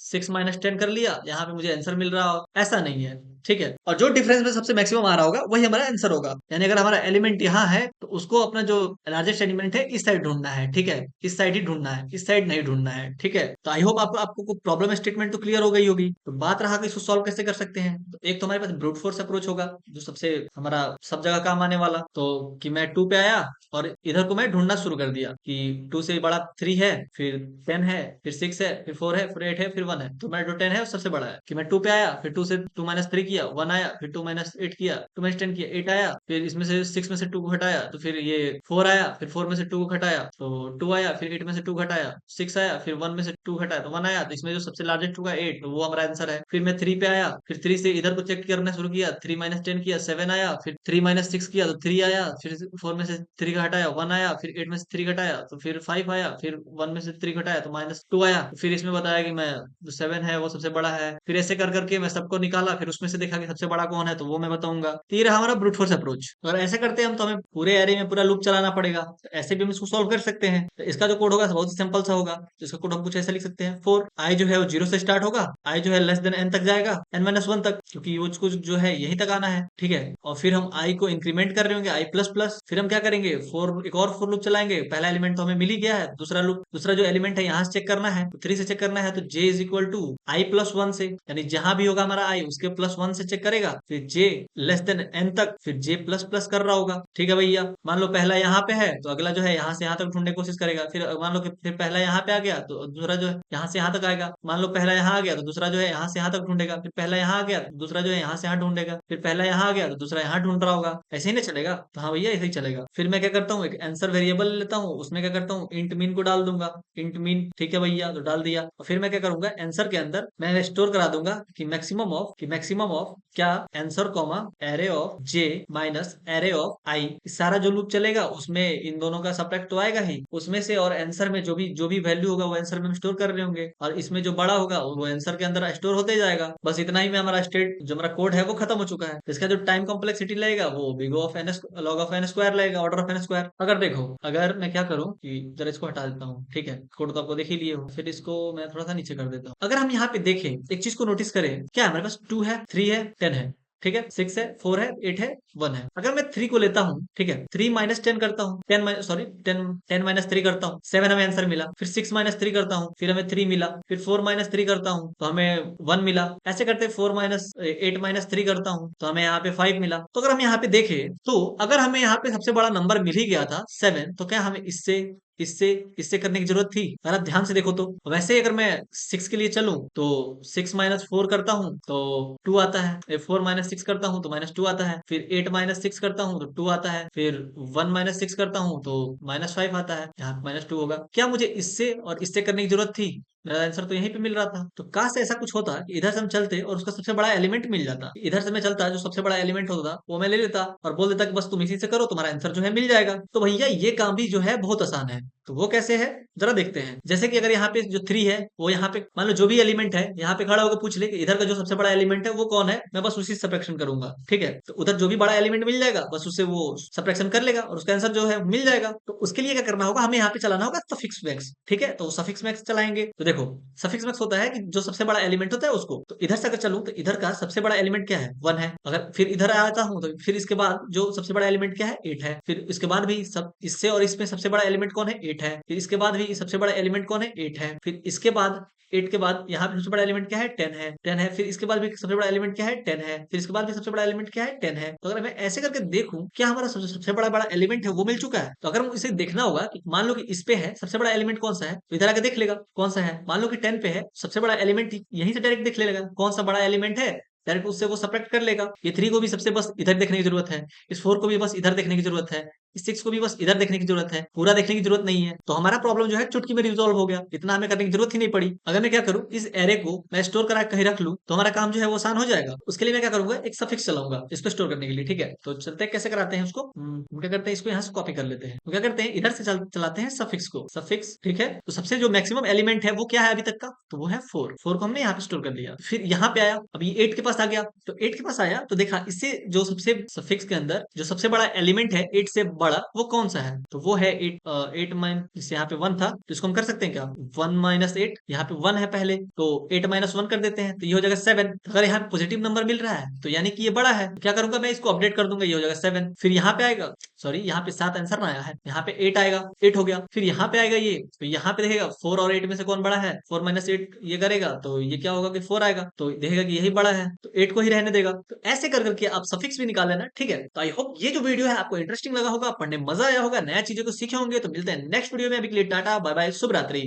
6 माइनस 10 कर लिया यहाँ पे मुझे आंसर मिल रहा हो, ऐसा नहीं है। ठीक है, और जो डिफरेंस में सबसे मैक्सिमम आ रहा होगा वही हमारा आंसर होगा। यानी अगर हमारा एलिमेंट यहाँ है तो उसको अपना जो लार्जेस्ट एलिमेंट है इस साइड ढूंढना है, ठीक है, इस साइड ही ढूंढना है, इस साइड नहीं ढूंढना है, ठीक है। तो आई होप आपको प्रॉब्लम स्टेटमेंट तो क्लियर हो गई होगी। तो बात रहा कि इसको सॉल्व कैसे कर सकते हैं। तो एक तो हमारे पास ब्रूट फोर्स अप्रोच होगा जो सबसे हमारा सब जगह काम आने वाला। तो कि मैं 2 पे आया और इधर को मैं ढूंढना शुरू कर दिया कि 2 से बड़ा 3 है, फिर 10 है, फिर 6 है, फिर 4 है, फिर 8 है, फिर 1 है। तो मैं जो 10 है वो सबसे बड़ा है कि मैं 2 पे आया, फिर 2 से 2 माइनस 3 किया, 1 आया, फिर 2 माइनस 8 किया, 2 माइनस 10 किया, 8 आया, फिर इसमें से 6 में से 2 को घटाया तो फिर ये 4 आया, फिर 4 में से 2 को घटाया तो 2 आया, फिर 8 में से 2 घटाया 6 आया, फिर 1 में से 2 घटाया तो 1 आया। तो इसमें जो सबसे लार्जेस्ट होगा 8, तो वो हमारा आंसर है। फिर मैं 3 पे आया, फिर 3 से इधर को चेक करना शुरू किया, 3 माइनस 10 किया, 7 आया, फिर 3 माइनस 6 किया तो 3 आया, फिर 4 में से 3 का हटाया 1 आया, फिर 8 में से 3 घटाया तो फिर 5 आया, फिर 1 में से 3 घटाया तो -2 आया। फिर इसमें बताया कि मैं जो 7 है वो सबसे बड़ा है। फिर ऐसे कर करके मैं सबको निकाला, फिर उसमें से देखा कि सबसे बड़ा कौन है तो वो मैं बताऊंगा। तो ये रहा हमारा ब्रूट फोर्स अप्रोच। अगर ऐसे करते हैं हम तो हमें पूरे एरे में पूरा लूप चलाना पड़ेगा। तो ऐसे भी हम इसको सॉल्व कर सकते हैं। तो इसका जो कोड होगा बहुत ही सिंपल सा होगा। तो इसका कोड हम कुछ ऐसा लिख सकते हैं, फोर आई जो है वो 0 से स्टार्ट होगा, आई जो है लेस देन n तक जाएगा, n-1 तक, क्योंकि वो कुछ जो है यहीं तक आना है, ठीक है। और फिर हम आई को इंक्रीमेंट कर रहे होंगे आई प्लस प्लस। फिर हम क्या करेंगे, एक और फोर लूप चलाएंगे। पहला एलिमेंट तो हमें मिल ही गया है, दूसरा जो एलिमेंट है यहाँ से चेक करना है, तो 3 से चेक करना है। तो j is equal to i plus 1 से, यानी जहां भी होगा हमारा आई उसके प्लस 1 से चेक करेगा। फिर j लेस देन n तक, फिर j प्लस प्लस कर रहा होगा, ठीक है भैया। मान लो पहला यहाँ पे है तो अगला जो है यहाँ से यहाँ तक ढूंढने की कोशिश करेगा। फिर मान लो कि फिर पहला यहाँ पे आ गया तो दूसरा जो है यहाँ से यहाँ तक आएगा। मान लो पहला यहाँ आ गया तो दूसरा जो है यहाँ से यहाँ तक ढूंढेगा। फिर पहला यहाँ आ गया तो दूसरा जो है यहाँ से यहाँ ढूंढेगा। फिर पहला यहाँ आ गया तो दूसरा यहाँ ढूंढ रहा होगा। ऐसे ही नहीं चलेगा। तो हाँ भैया ऐसे ही चलेगा। फिर मैं क्या करता हूँ, एक आंसर वेरिएबल लेता हूँ, उसमें क्या करता हूँ इंट मीन को डाल दूंगा। इंट मीन, ठीक है भैया, तो डाल दिया। और फिर मैं क्या करूंगा, आंसर के अंदर मैं स्टोर करा दूंगा कि मैक्सिमम ऑफ क्या, answer comma array of j minus array of i. सारा जो लूप चलेगा उसमें इन दोनों का सब्ट्रैक्ट तो आएगा ही उसमें से, और आंसर में जो भी वैल्यू होगा वो आंसर में हम स्टोर कर रहे होंगे, और इसमें जो बड़ा होगा वो आंसर के अंदर स्टोर होते जाएगा। बस इतना ही में हमारा स्टेट जो हमारा कोड है वो खत्म हो चुका है। इसका जो टाइम कॉम्प्लेक्सिटी लगेगा वो big of n log of n square लगेगा, ऑर्डर ऑफ एन स्क्वायर। अगर देखो, अगर मैं क्या करूं कि जरा इसको हटा देता हूँ, ठीक है, कोड तो आपको देख ही लिए हो। फिर इसको मैं थोड़ा सा नीचे कर देता हूँ। अगर हम यहाँ पे देखें, एक चीज को नोटिस करें, क्या हमारे पास 2 है, 3 है, 10 है, ठीक है, 6 है, 4 है, 8 है, 1 है। अगर मैं 3 को लेता हूँ, ठीक है, 3 माइनस 10 करता हूँ, 10 माइनस 3 करता हूँ, 7 हमें आंसर मिला। फिर 6 माइनस 3 करता हूँ, फिर हमें 3 मिला। फिर 4 माइनस 3 करता हूँ तो हमें 1 मिला। ऐसे करते 8 माइनस 3 करता हूँ तो हमें यहाँ पे 5 मिला। तो अगर हम यहाँ पे देखें तो अगर हमें यहाँ पे सबसे बड़ा नंबर मिल ही गया था 7, तो क्या हमें इससे इससे इससे करने की जरूरत थी? अगर आप ध्यान से देखो तो वैसे अगर मैं 6 के लिए चलूं तो 6 माइनस 4 करता हूं तो 2 आता है। 4 माइनस 6 करता हूं तो -2 आता है। फिर 8 माइनस 6 करता हूं तो 2 आता है। फिर 1 माइनस 6 करता हूं तो -5 आता है। यहाँ -2 होगा। क्या मुझे इससे और इससे करने की जरूरत थी? मेरा आंसर तो यहीं पे मिल रहा था। तो काश ऐसा कुछ होता कि इधर से हम चलते और उसका सबसे बड़ा एलिमेंट मिल जाता। इधर से मैं चलता, जो सबसे बड़ा एलिमेंट होता वो मैं ले लेता और बोल देता कि बस तुम इसी से करो, तुम्हारा आंसर जो है मिल जाएगा। तो भैया ये काम भी जो है बहुत आसान है। तो वो कैसे है, जरा देखते हैं। जैसे कि अगर यहाँ पे जो 3 है वो यहाँ पे मान लो जो भी एलिमेंट है यहाँ पे खड़ा होकर पूछ ले कि इधर का जो सबसे बड़ा एलिमेंट है वो कौन है, मैं बस उसी से सब्ट्रैक्शन करूंगा, ठीक है। तो उधर जो भी बड़ा एलिमेंट मिल जाएगा बस उससे वो सब्ट्रैक्शन कर लेगा और उसका आंसर जो है मिल जाएगा। तो उसके लिए क्या करना होगा, हमें यहाँ पे चलाना होगा सफिक्स मैक्स, ठीक है। तो सफिक्स मैक्स चलाएंगे तो देखो, सफिक्स मैक्स होता है कि जो सबसे बड़ा एलिमेंट होता है उसको, तो इधर से अगर चलूं तो इधर का सबसे बड़ा एलिमेंट क्या है, 1 है। अगर फिर इधर आता हूं तो फिर इसके बाद जो सबसे बड़ा एलिमेंट क्या है, 8 है। फिर इसके बाद भी सब इससे और इसमें सबसे बड़ा एलिमेंट कौन है, 8 है। फिर इसके बाद भी सबसे बड़ा एलिमेंट कौन है, 8 है। फिर इसके बाद 8 के बाद यहाँ पे सबसे बड़ा एलिमेंट क्या है, 10 है। फिर इसके बाद भी सबसे बड़ा एलिमेंट क्या है, 10 है। फिर इसके बाद भी सबसे बड़ा एलिमेंट क्या है, 10 है। तो अगर मैं ऐसे करके देखूं क्या हमारा सबसे बड़ा बड़ा एलिमेंट है वो मिल चुका है। तो अगर इसे देखना होगा कि मान लो कि इस पे है सबसे बड़ा एलिमेंट कौन सा है, तो इधर आके देख लेगा कौन सा है। मान लो कि 10 पे है सबसे बड़ा एलिमेंट, यहीं से डायरेक्ट देख लेगा कौन सा बड़ा एलिमेंट है, डायरेक्ट उससे वो सब्ट्रैक्ट कर लेगा। ये 3 को भी सबसे बस इधर देखने की जरूरत है, इस 4 को भी बस इधर देखने की जरूरत है, इस 6 को भी बस इधर देखने की जरूरत है, पूरा देखने की जरूरत नहीं है। तो हमारा प्रॉब्लम जो है चुटकी में रिजॉल्व हो गया, इतना हमें करने की जरूरत ही नहीं पड़ी। अगर मैं क्या करूं, इस एरे को मैं स्टोर करा कहीं रख लूं तो हमारा काम जो है वो आसान हो जाएगा। उसके लिए मैं क्या करूंगा, एक सफिक्स चलाऊंगा इसको स्टोर करने के लिए, ठीक है। तो चलते हैं कैसे कराते हैं उसको, हम क्या करते हैं, इसको यहाँ से कॉपी कर लेते हैं। तो क्या करते हैं, इधर से चलाते हैं सफिक्स को, सफिक्स, ठीक है। तो सबसे जो मैक्सिमम एलिमेंट है वो क्या है अभी तक का, तो वो है 4। 4 को हमने यहाँ पे स्टोर कर लिया। फिर यहाँ पे आया, अभी 8 के पास आ गया। तो 8 के पास आया तो देखा इससे जो सबसे सफिक्स के अंदर जो सबसे बड़ा एलिमेंट है 8 से बड़ा वो कौन सा है? तो वो है 8 माइन, जैसे यहाँ पे 1 था तो इसको हम कर सकते हैं क्या, 1 माइनस 8, यहाँ पे 1 है पहले तो 8 माइनस 1 कर देते हैं तो ये हो जाएगा 7। अगर यहाँ पे पॉजिटिव नंबर मिल रहा है तो यानी कि ये बड़ा है, तो क्या करूंगा मैं इसको अपडेट कर दूंगा, ये हो जाएगा 7। फिर यहाँ पे आएगा, सॉरी यहाँ पे 7 आंसर ना आया है, यहाँ पे 8 आएगा, 8 हो गया। फिर यहाँ पे आएगा ये, तो यहाँ पे देखेगा 4 और 8 में से कौन बड़ा है, 4 माइनस 8 ये करेगा तो ये क्या होगा कि 4 आएगा, तो देखेगा कि यही बड़ा है तो 8 को ही रहने देगा। तो ऐसे कर करके आप सफिक्स भी निकाल लेना, ठीक है। तो आई होप ये जो वीडियो है आपको इंटरेस्टिंग लगा होगा, पढ़ने में मजा आया होगा, नया चीजों को सीखे होंगे। तो मिलते हैं नेक्स्ट वीडियो में, अभी के लिए टाटा बाय बाय, शुभ रात्रि।